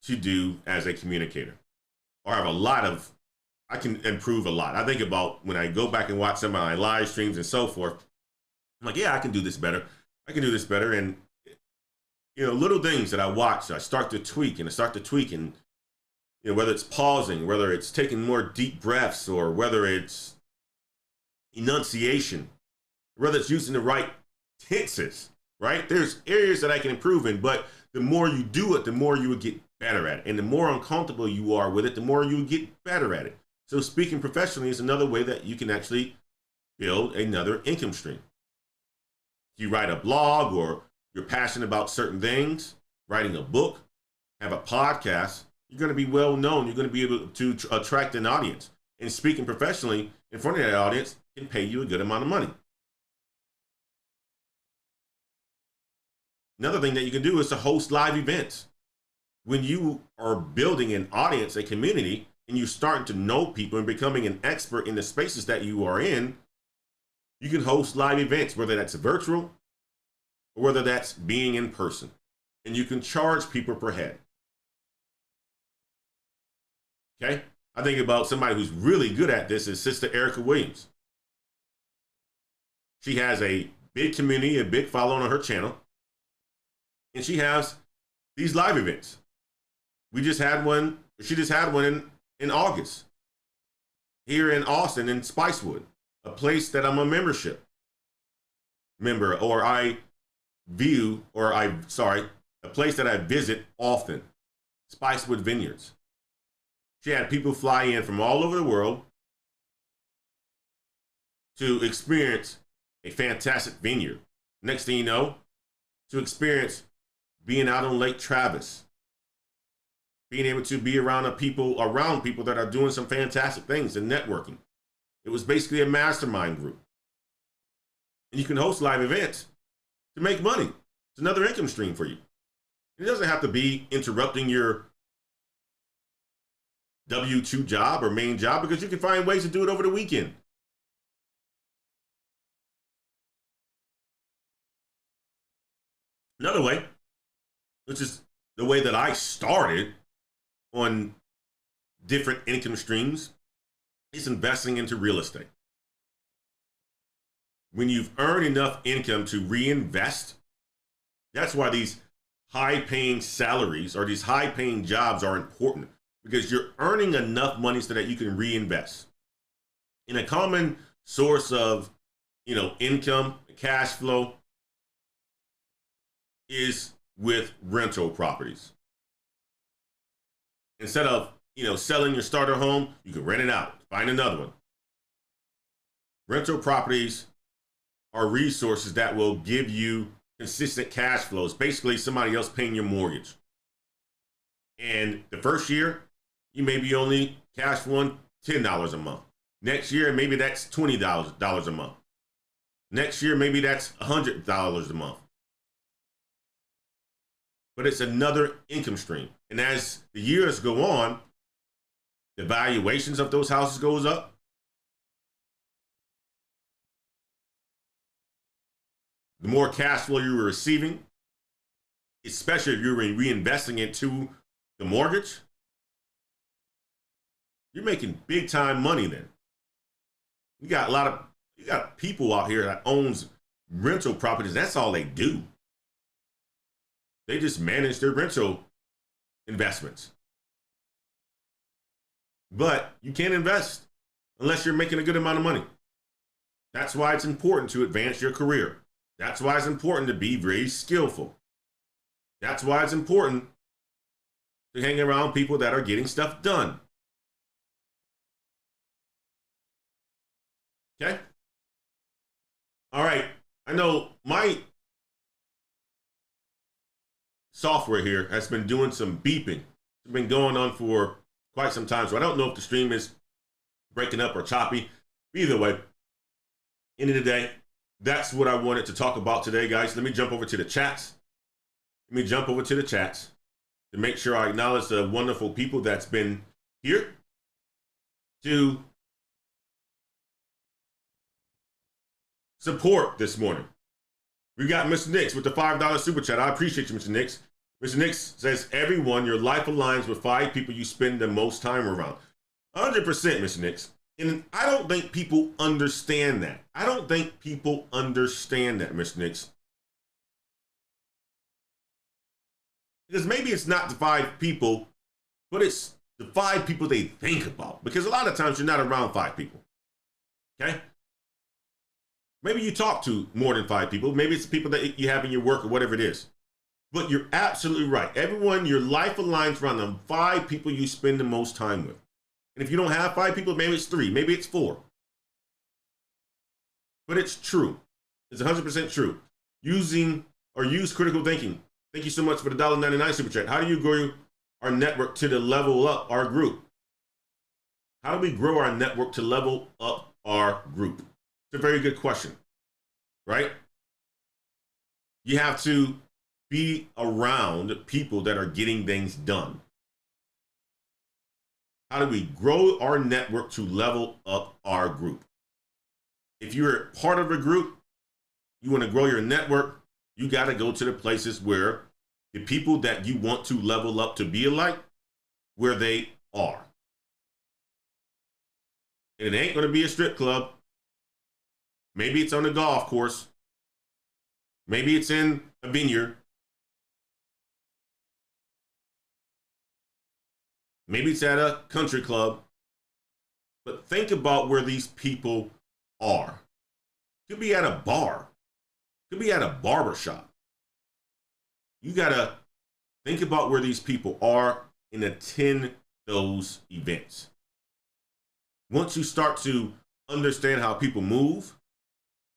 to do as a communicator. Or I can improve a lot. I think about when I go back and watch some of my live streams and so forth, I'm like, yeah, I can do this better. I can do this better. And, little things that I watch, I start to tweak and, whether it's pausing, whether it's taking more deep breaths, or whether it's enunciation, whether it's using the right tenses, right? There's areas that I can improve in, but the more you do it, the more you will get better at it. And the more uncomfortable you are with it, the more you get better at it. So speaking professionally is another way that you can actually build another income stream. If you write a blog or you're passionate about certain things, writing a book, have a podcast, you're going to be well known. You're going to be able to attract an audience. And speaking professionally in front of that audience can pay you a good amount of money. Another thing that you can do is to host live events. When you are building an audience, a community, and you're starting to know people and becoming an expert in the spaces that you are in, you can host live events, whether that's virtual or whether that's being in person. And you can charge people per head. Okay? I think about somebody who's really good at this is Sister Erica Williams. She has a big community, a big following on her channel. And she has these live events. She just had one in August here in Austin in Spicewood, a place that I'm a member, a place that I visit often, Spicewood Vineyards. She had people fly in from all over the world to experience a fantastic vineyard. Next thing you know, to experience being out on Lake Travis, being able to be around people that are doing some fantastic things and networking. It was basically a mastermind group. And you can host live events to make money. It's another income stream for you. It doesn't have to be interrupting your W-2 job or main job, because you can find ways to do it over the weekend. Another way, which is the way that I started on different income streams, is investing into real estate. When you've earned enough income to reinvest, that's why these high-paying salaries or these high-paying jobs are important, because you're earning enough money so that you can reinvest. And a common source of, income, cash flow is with rental properties. Instead of, selling your starter home, you can rent it out, find another one. Rental properties are resources that will give you consistent cash flows, basically somebody else paying your mortgage. And the first year, You maybe only cash flowing $10 a month. Next year, maybe that's $20 a month. Next year, maybe that's $100 a month. But it's another income stream. And as the years go on, the valuations of those houses goes up. The more cash flow you're receiving, especially if you're reinvesting into the mortgage, you're making big time money then. You got people out here that owns rental properties. That's all they do. They just manage their rental investments. But you can't invest unless you're making a good amount of money. That's why it's important to advance your career. That's why it's important to be very skillful. That's why it's important to hang around people that are getting stuff done. Okay? All right. I know my software here has been doing some beeping. It's been going on for quite some time, so I don't know if the stream is breaking up or choppy. Either way, end of the day, that's what I wanted to talk about today, guys. Let me jump over to the chats. To make sure I acknowledge the wonderful people that's been here to support this morning. We got Mr. Nix with the $5 super chat. I appreciate you, Mr. Nix. Mr. Nix says, everyone, your life aligns with 5 people you spend the most time around. 100%, Mr. Nix. And I don't think people understand that. Mr. Nix. Because maybe it's not the 5 people, but it's the 5 people they think about. Because a lot of times you're not around 5 people. Okay? Maybe you talk to more than 5 people. Maybe it's the people that you have in your work or whatever it is. But you're absolutely right. Everyone, your life aligns around the 5 people you spend the most time with. And if you don't have 5 people, maybe it's 3, maybe it's 4. But it's true. It's 100% true. Use critical thinking. Thank you so much for the $1.99 super chat. How do you grow our network to the level up our group? How do we grow our network to level up our group? It's a very good question, right? You have to be around people that are getting things done. How do we grow our network to level up our group? If you're part of a group, you want to grow your network, you got to go to the places where the people that you want to level up to be alike, where they are. And it ain't going to be a strip club. Maybe it's on a golf course. Maybe it's in a vineyard. Maybe it's at a country club. But think about where these people are. Could be at a bar. Could be at a barber shop. You got to think about where these people are and attend those events. Once you start to understand how people move,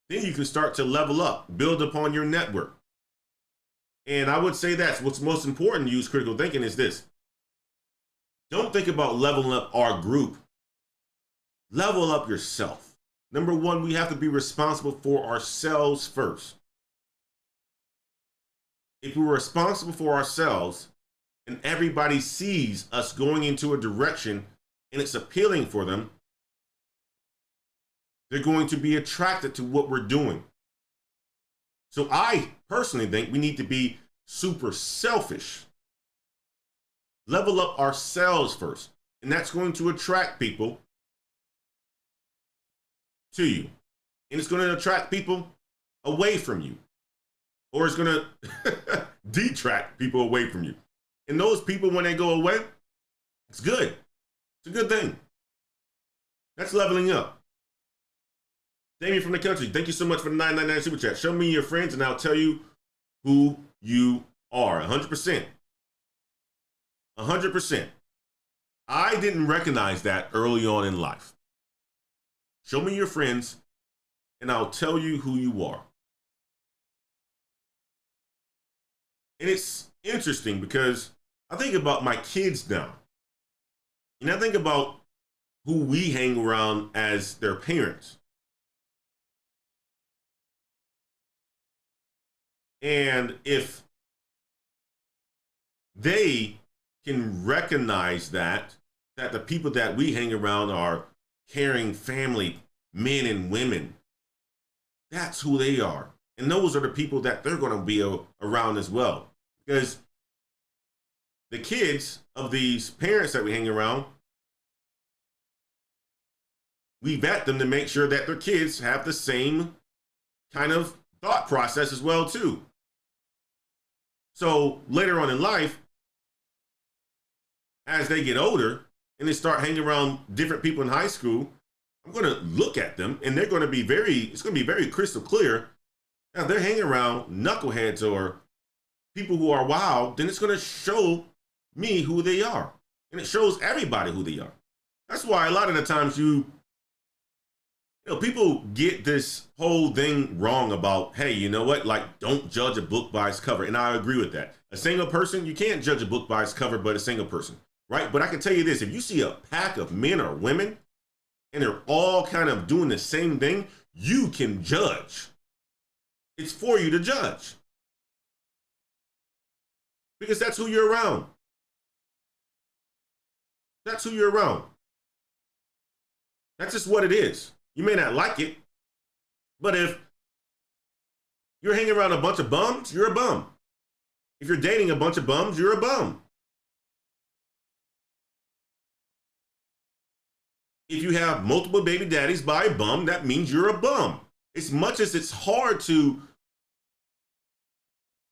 then you can start to level up, build upon your network. And I would say that's what's most important to use critical thinking is this. Don't think about leveling up our group. Level up yourself. Number one, we have to be responsible for ourselves first. If we're responsible for ourselves and everybody sees us going into a direction and it's appealing for them, they're going to be attracted to what we're doing. So I personally think we need to be super selfish. Level up ourselves first. And that's going to attract people to you. And it's going to attract people away from you. Or it's going to detract people away from you. And those people, when they go away, it's good. It's a good thing. That's leveling up. Damien from the country, thank you so much for the $9.99 super chat. Show me your friends and I'll tell you who you are. 100%. 100%. I didn't recognize that early on in life. Show me your friends and I'll tell you who you are. And it's interesting because I think about my kids now. And I think about who we hang around as their parents. And if they can recognize that the people that we hang around are caring family men and women, that's who they are. And those are the people that they're going to be around as well. Because the kids of these parents that we hang around, we vet them to make sure that their kids have the same kind of thought process as well too. So later on in life, as they get older and they start hanging around different people in high school, I'm going to look at them and they're going to be it's going to be very crystal clear. Now, if they're hanging around knuckleheads or people who are wild, then it's going to show me who they are. And it shows everybody who they are. That's why a lot of the times people get this whole thing wrong about, hey, you know what? Like, don't judge a book by its cover. And I agree with that. A single person, you can't judge a book by its cover, but a single person, right? But I can tell you this, if you see a pack of men or women and they're all kind of doing the same thing, you can judge. It's for you to judge. Because that's who you're around. That's who you're around. That's just what it is. You may not like it, but if you're hanging around a bunch of bums, you're a bum. If you're dating a bunch of bums, you're a bum. If you have multiple baby daddies by a bum, that means you're a bum. As much as it's hard to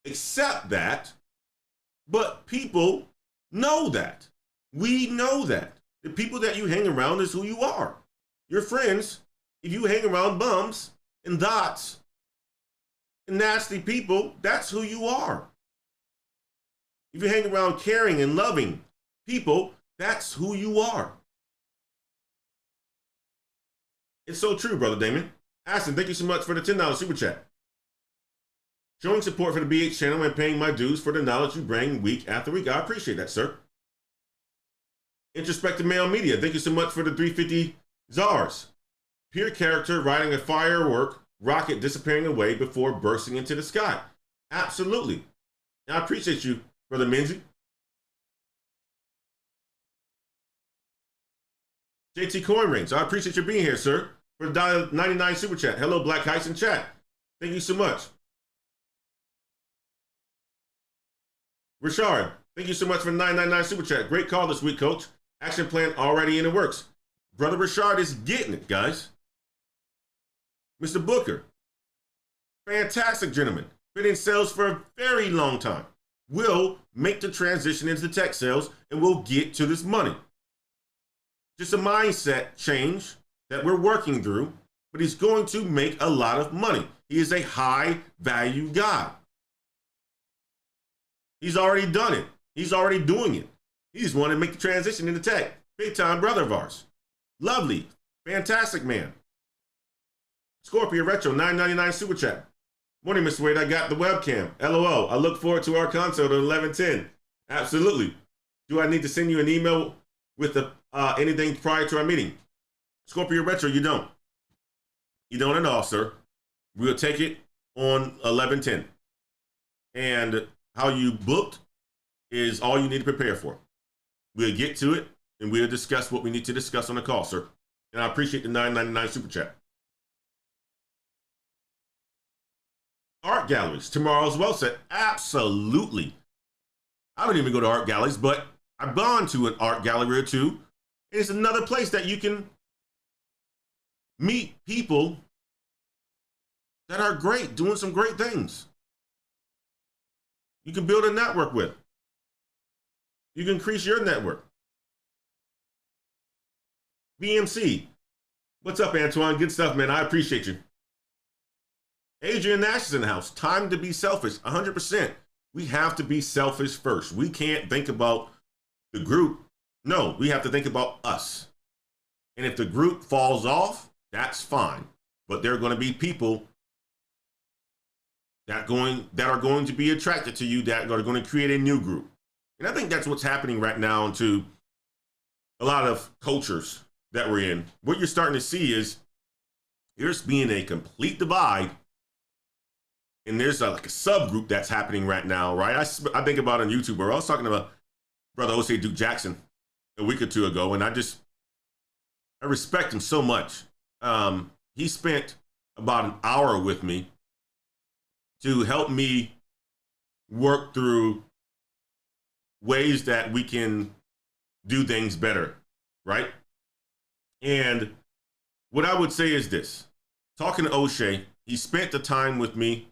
accept that, but people know that. We know that. The people that you hang around is who you are. Your friends, if you hang around bums and dots and nasty people, that's who you are. If you hang around caring and loving people, that's who you are. It's so true, Brother Damon. Aston, thank you so much for the $10 super chat. Showing support for the BH channel and paying my dues for the knowledge you bring week after week. I appreciate that, sir. Introspective Male Media, thank you so much for the 350 czars. Pure character riding a firework rocket disappearing away before bursting into the sky. Absolutely. I appreciate you, Brother Minzy. JT Coin Rings, I appreciate you being here, sir. For the $1.99 super chat. Hello, Black Heights in chat. Thank you so much. Richard, thank you so much for the $9.99 super chat. Great call this week, coach. Action plan already in the works. Brother Richard is getting it, guys. Mr. Booker, fantastic gentleman. Been in sales for a very long time. Will make the transition into tech sales and we'll get to this money. Just a mindset change that we're working through, but he's going to make a lot of money. He is a high value guy. He's already done it. He's already doing it. He just wanted to make the transition into tech. Big time brother of ours. Lovely. Fantastic man. Scorpio Retro, $9.99 super chat. Morning, Mr. Wade. I got the webcam. LOL. I look forward to our consult at 11:10. Absolutely. Do I need to send you an email with anything prior to our meeting? Scorpio Retro, you don't. You don't at all, sir. We'll take it on 11:10. And how you booked is all you need to prepare for. We'll get to it, and we'll discuss what we need to discuss on the call, sir. And I appreciate the $9.99 super chat. Art galleries, tomorrow's well set. Absolutely. I don't even go to art galleries, but I've gone to an art gallery or two. And it's another place that you can meet people that are great, doing some great things. You can build a network with. You can increase your network. BMC. What's up, Antoine? Good stuff, man. I appreciate you. Adrian Nash is in the house. Time to be selfish. 100%. We have to be selfish first. We can't think about the group. No, we have to think about us. And if the group falls off, that's fine. But there are going to be people that are going to be attracted to you, that are going to create a new group. And I think that's what's happening right now into a lot of cultures that we're in, what you're starting to see is there's being a complete divide, and there's like a subgroup that's happening right now, right? I think about on YouTube where I was talking about Brother O.J. Duke Jackson a week or two ago, and I respect him so much. He spent about an hour with me to help me work through ways that we can do things better, right? And what I would say is this. Talking to O'Shea, he spent the time with me,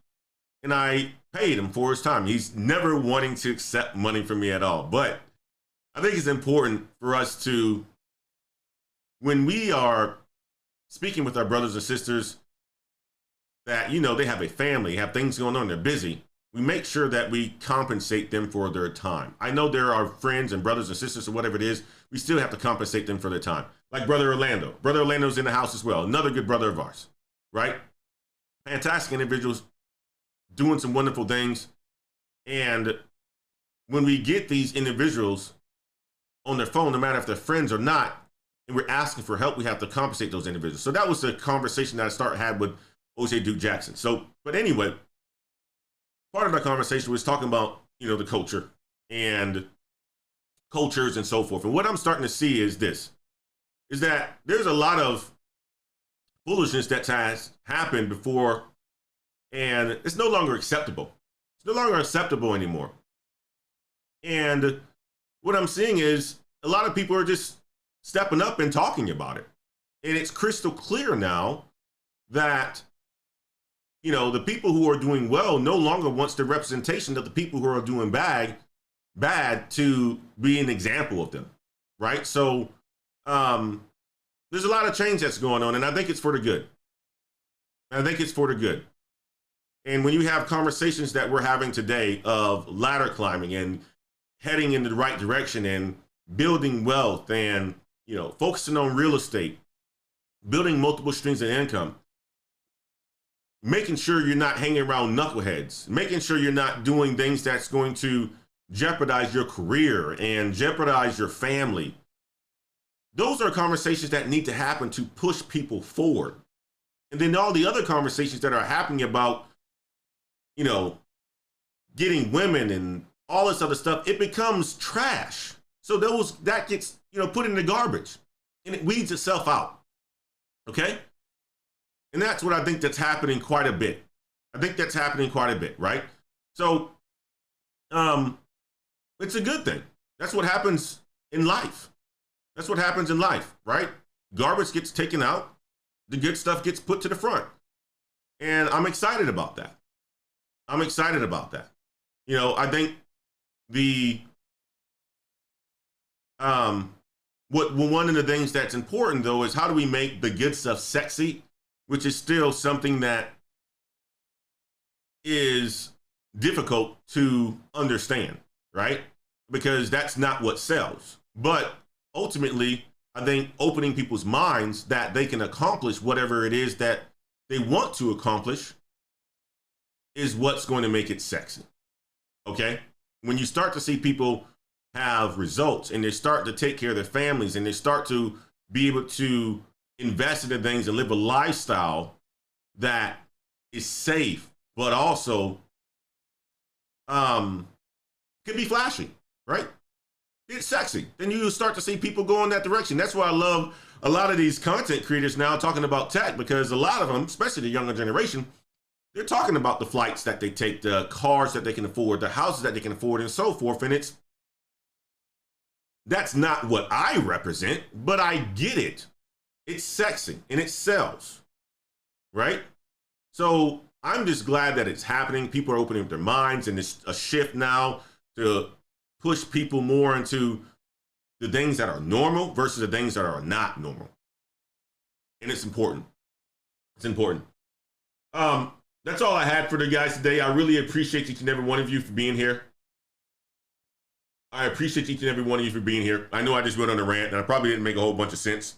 and I paid him for his time. He's never wanting to accept money from me at all. But I think it's important for us to, when we are speaking with our brothers and sisters that, you know, they have a family, have things going on, they're busy, we make sure that we compensate them for their time. I know there are friends and brothers and sisters or whatever it is, we still have to compensate them for their time. Like Brother Orlando. Brother Orlando's in the house as well. Another good brother of ours, right? Fantastic individuals doing some wonderful things. And when we get these individuals on their phone, no matter if they're friends or not, and we're asking for help, we have to compensate those individuals. So that was the conversation that I had with O.J. Duke Jackson. So, but anyway, part of that conversation was talking about, you know, the culture and cultures and so forth. And what I'm starting to see is this, is that there's a lot of foolishness that has happened before, and it's no longer acceptable. It's no longer acceptable anymore. And what I'm seeing is a lot of people are just stepping up and talking about it. And it's crystal clear now that, you know, the people who are doing well no longer wants the representation of the people who are doing bad to be an example of them, right? So there's a lot of change that's going on, and I think it's for the good. I think it's for the good. And when you have conversations that we're having today of ladder climbing and heading in the right direction and building wealth and, you know, focusing on real estate, building multiple streams of income, making sure you're not hanging around knuckleheads, making sure you're not doing things that's going to jeopardize your career and jeopardize your family. Those are conversations that need to happen to push people forward. And then all the other conversations that are happening about, you know, getting women and all this other stuff, it becomes trash. So that gets, you know, put in the garbage and it weeds itself out. Okay? And that's what I think that's happening quite a bit. I think that's happening quite a bit, right? So it's a good thing. That's what happens in life. That's what happens in life, right? Garbage gets taken out. The good stuff gets put to the front. And I'm excited about that. I'm excited about that. You know, I think one of the things that's important, though, is how do we make the good stuff sexy, which is still something that is difficult to understand, right? Because that's not what sells. But ultimately, I think opening people's minds that they can accomplish whatever it is that they want to accomplish is what's going to make it sexy, okay? When you start to see people have results and they start to take care of their families and they start to be able to invest in the things and live a lifestyle that is safe, but also can be flashy, right? It's sexy. Then you start to see people go in that direction. That's why I love a lot of these content creators now talking about tech, because a lot of them, especially the younger generation, they're talking about the flights that they take, the cars that they can afford, the houses that they can afford, and so forth. And that's not what I represent, but I get it. It's sexy and it sells, right? So I'm just glad that it's happening. People are opening up their minds, and it's a shift now to push people more into the things that are normal versus the things that are not normal. And it's important. It's important. That's all I had for the guys today. I really appreciate each and every one of you for being here. I appreciate each and every one of you for being here. I know I just went on a rant, and I probably didn't make a whole bunch of sense.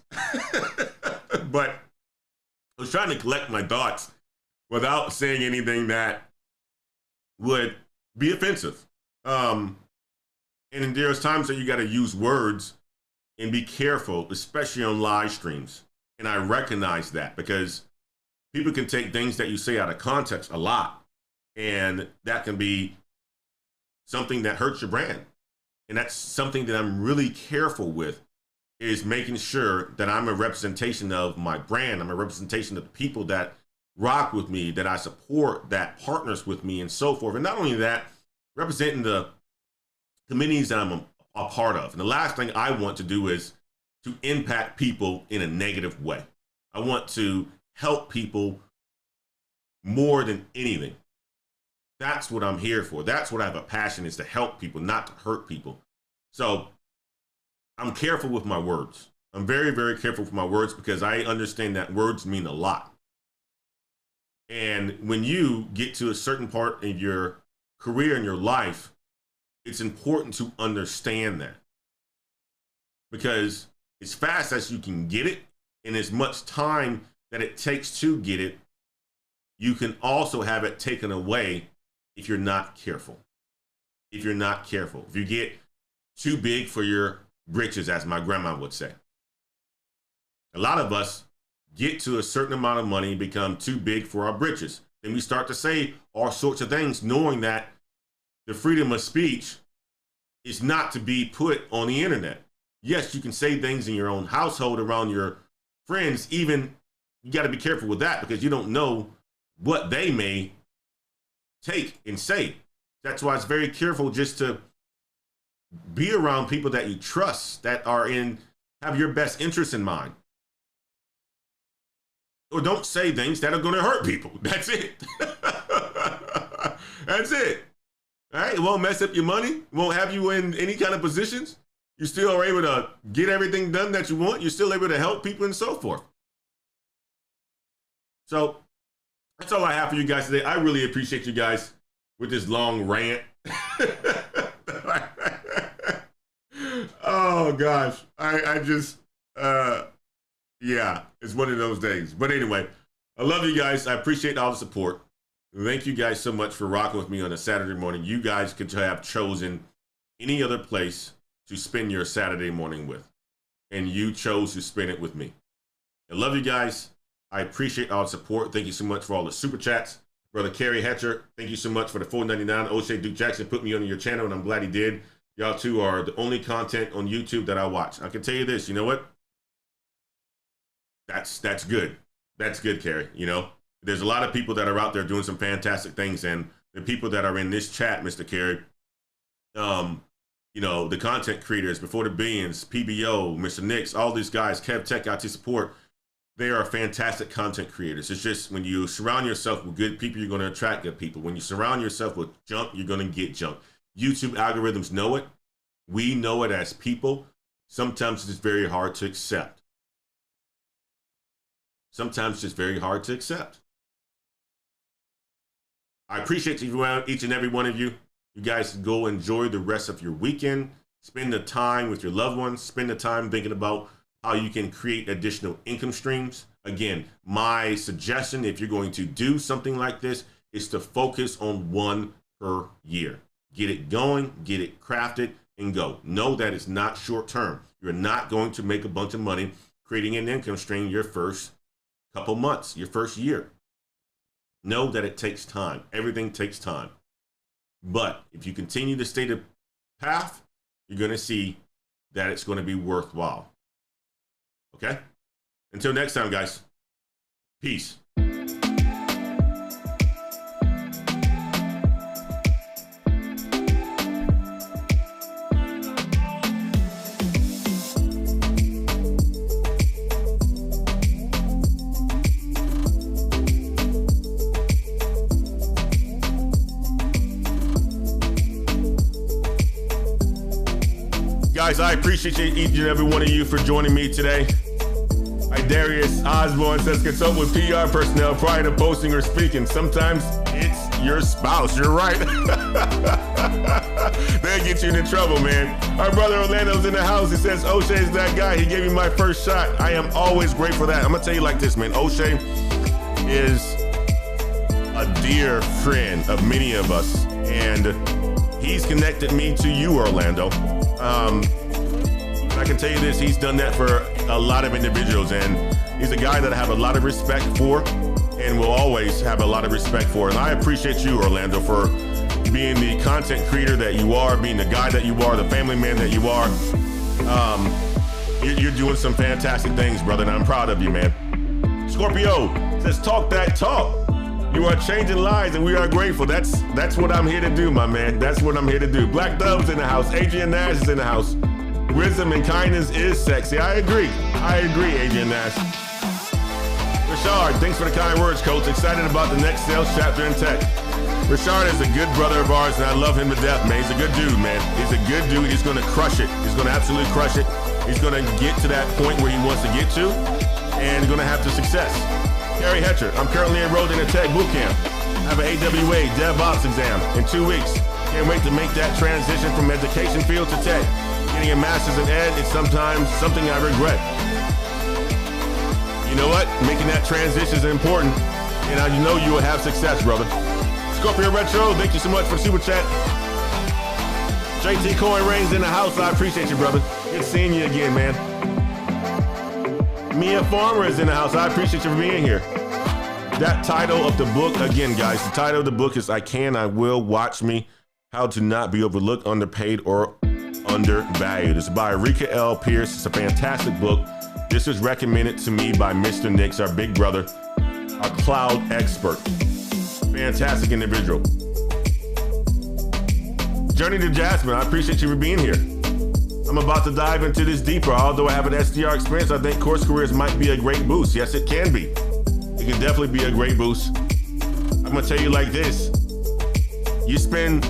But I was trying to collect my thoughts without saying anything that would be offensive. And there's times that you got to use words and be careful, especially on live streams. And I recognize that because people can take things that you say out of context a lot, and that can be something that hurts your brand. And that's something that I'm really careful with, is making sure that I'm a representation of my brand. I'm a representation of the people that rock with me, that I support, that partners with me, and so forth. And not only that, representing the communities that I'm a part of. And the last thing I want to do is to impact people in a negative way. I want to help people more than anything. That's what I'm here for. That's what I have a passion, is to help people, not to hurt people. So I'm careful with my words. I'm very, very careful with my words because I understand that words mean a lot. And when you get to a certain part in your career and your life, it's important to understand that, because as fast as you can get it and as much time that it takes to get it, you can also have it taken away if you're not careful. If you're not careful, if you get too big for your britches, as my grandma would say. A lot of us get to a certain amount of money and become too big for our britches. Then we start to say all sorts of things, knowing that the freedom of speech is not to be put on the internet. Yes, you can say things in your own household around your friends. Even you got to be careful with that, because you don't know what they may take and say. That's why it's very careful just to be around people that you trust, that have your best interest in mind. Or don't say things that are going to hurt people. That's it. That's it. All right. It won't mess up your money. It won't have you in any kind of positions. You still are able to get everything done that you want. You're still able to help people and so forth. So that's all I have for you guys today. I really appreciate you guys with this long rant. Oh gosh. Yeah, it's one of those days. But anyway, I love you guys. I appreciate all the support. Thank you guys so much for rocking with me on a Saturday morning. You guys could have chosen any other place to spend your Saturday morning with, and you chose to spend it with me. I love you guys. I appreciate all the support. Thank you so much for all the super chats. Brother Kerry Hatcher, thank you so much for the $4.99. O'Shea Duke Jackson put me on your channel, and I'm glad he did. Y'all two are the only content on YouTube that I watch. I can tell you this, you know what? That's good. That's good, Kerry. You know, there's a lot of people that are out there doing some fantastic things, and the people that are in this chat, Mr. Kerry, you know, the content creators, Before the Beans, PBO, Mr. Nix, all these guys, Kev Tech, IT Support, they are fantastic content creators. It's just when you surround yourself with good people, you're going to attract good people. When you surround yourself with junk, you're going to get junk. YouTube algorithms know it. We know it as people. Sometimes it's very hard to accept. Sometimes it's just very hard to accept. I appreciate each and every one of you. You guys go enjoy the rest of your weekend. Spend the time with your loved ones. Spend the time thinking about how you can create additional income streams. Again, my suggestion, if you're going to do something like this, is to focus on one per year. Get it going, get it crafted, and go. Know that it's not short term. You're not going to make a bunch of money creating an income stream your first couple months, your first year. Know that it takes time. Everything takes time. But if you continue to stay the path, you're going to see that it's going to be worthwhile. Okay? Until next time, guys. Peace. Guys, I appreciate each and every one of you for joining me today. Darius Osborne says, consult with PR personnel prior to posting or speaking. Sometimes it's your spouse. You're right. They'll get you into trouble, man. Our brother Orlando's in the house. He says, O'Shea's that guy. He gave me my first shot. I am always grateful for that. I'm going to tell you like this, man. O'Shea is a dear friend of many of us, and he's connected me to you, Orlando. I can tell you this, he's done that for a lot of individuals, and he's a guy that I have a lot of respect for and will always have a lot of respect for. And I appreciate you, Orlando, for being the content creator that you are, being the guy that you are, the family man that you are. You're doing some fantastic things, brother, and I'm proud of you, man. Scorpio says, talk that talk. You are changing lives, and we are grateful. That's what I'm here to do, my man. That's what I'm here to do. Black Dove's in the house. Adrian Nash is in the house. Wisdom and kindness is sexy. I agree, Adrian Nash. Richard, thanks for the kind words, Coach. Excited about the next sales chapter in tech. Richard is a good brother of ours, and I love him to death, man. He's a good dude, man. He's a good dude. He's going to crush it. He's going to absolutely crush it. He's going to get to that point where he wants to get to, and going to have the success. Gary Hetcher, I'm currently enrolled in a tech bootcamp. I have an AWA DevOps exam in 2 weeks. Can't wait to make that transition from education field to tech. Getting a master's in ed is sometimes something I regret. You know what? Making that transition is important, and you know you will have success, brother. Scorpio Retro, thank you so much for the super chat. JT Coin Reigns in the house. I appreciate you, brother. Good seeing you again, man. Mia Farmer is in the house. I appreciate you for being here. That title of the book, again, guys, the title of the book is I Can, I Will, Watch Me, How to Not Be Overlooked, Underpaid, or Undervalued. It's by Rika L. Pierce. It's a fantastic book. This was recommended to me by Mr. Nix, our big brother, our cloud expert. Fantastic individual. Journey to Jasmine, I appreciate you for being here. I'm about to dive into this deeper. Although I have an SDR experience, I think course careers might be a great boost. Yes, it can be. It can definitely be a great boost. I'm gonna tell you like this. You spend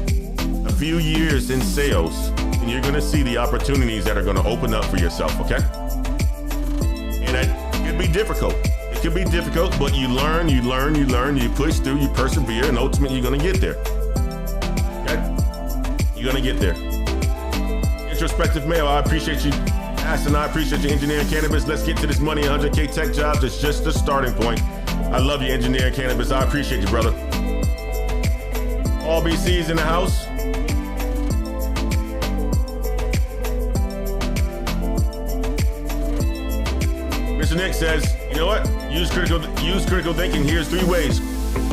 a few years in sales, and you're gonna see the opportunities that are gonna open up for yourself, okay? And it could be difficult. It could be difficult, but you learn, you push through, you persevere, and ultimately you're gonna get there. Okay? You're gonna get there. Introspective male, I appreciate you. Aston, I appreciate you. Engineering Cannabis, let's get to this money. 100K tech jobs, it's just the starting point. I love you, Engineering Cannabis. I appreciate you, brother. All BC's in the house. Mr. Nick says, you know what? Use critical thinking. Here's 3 ways.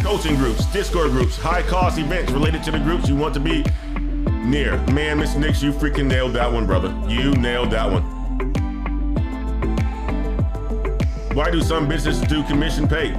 Coaching groups, Discord groups, high cost events related to the groups you want to be near. Man, Mr. Nix, you freaking nailed that one, brother. You nailed that one. Why do some businesses do commission pay?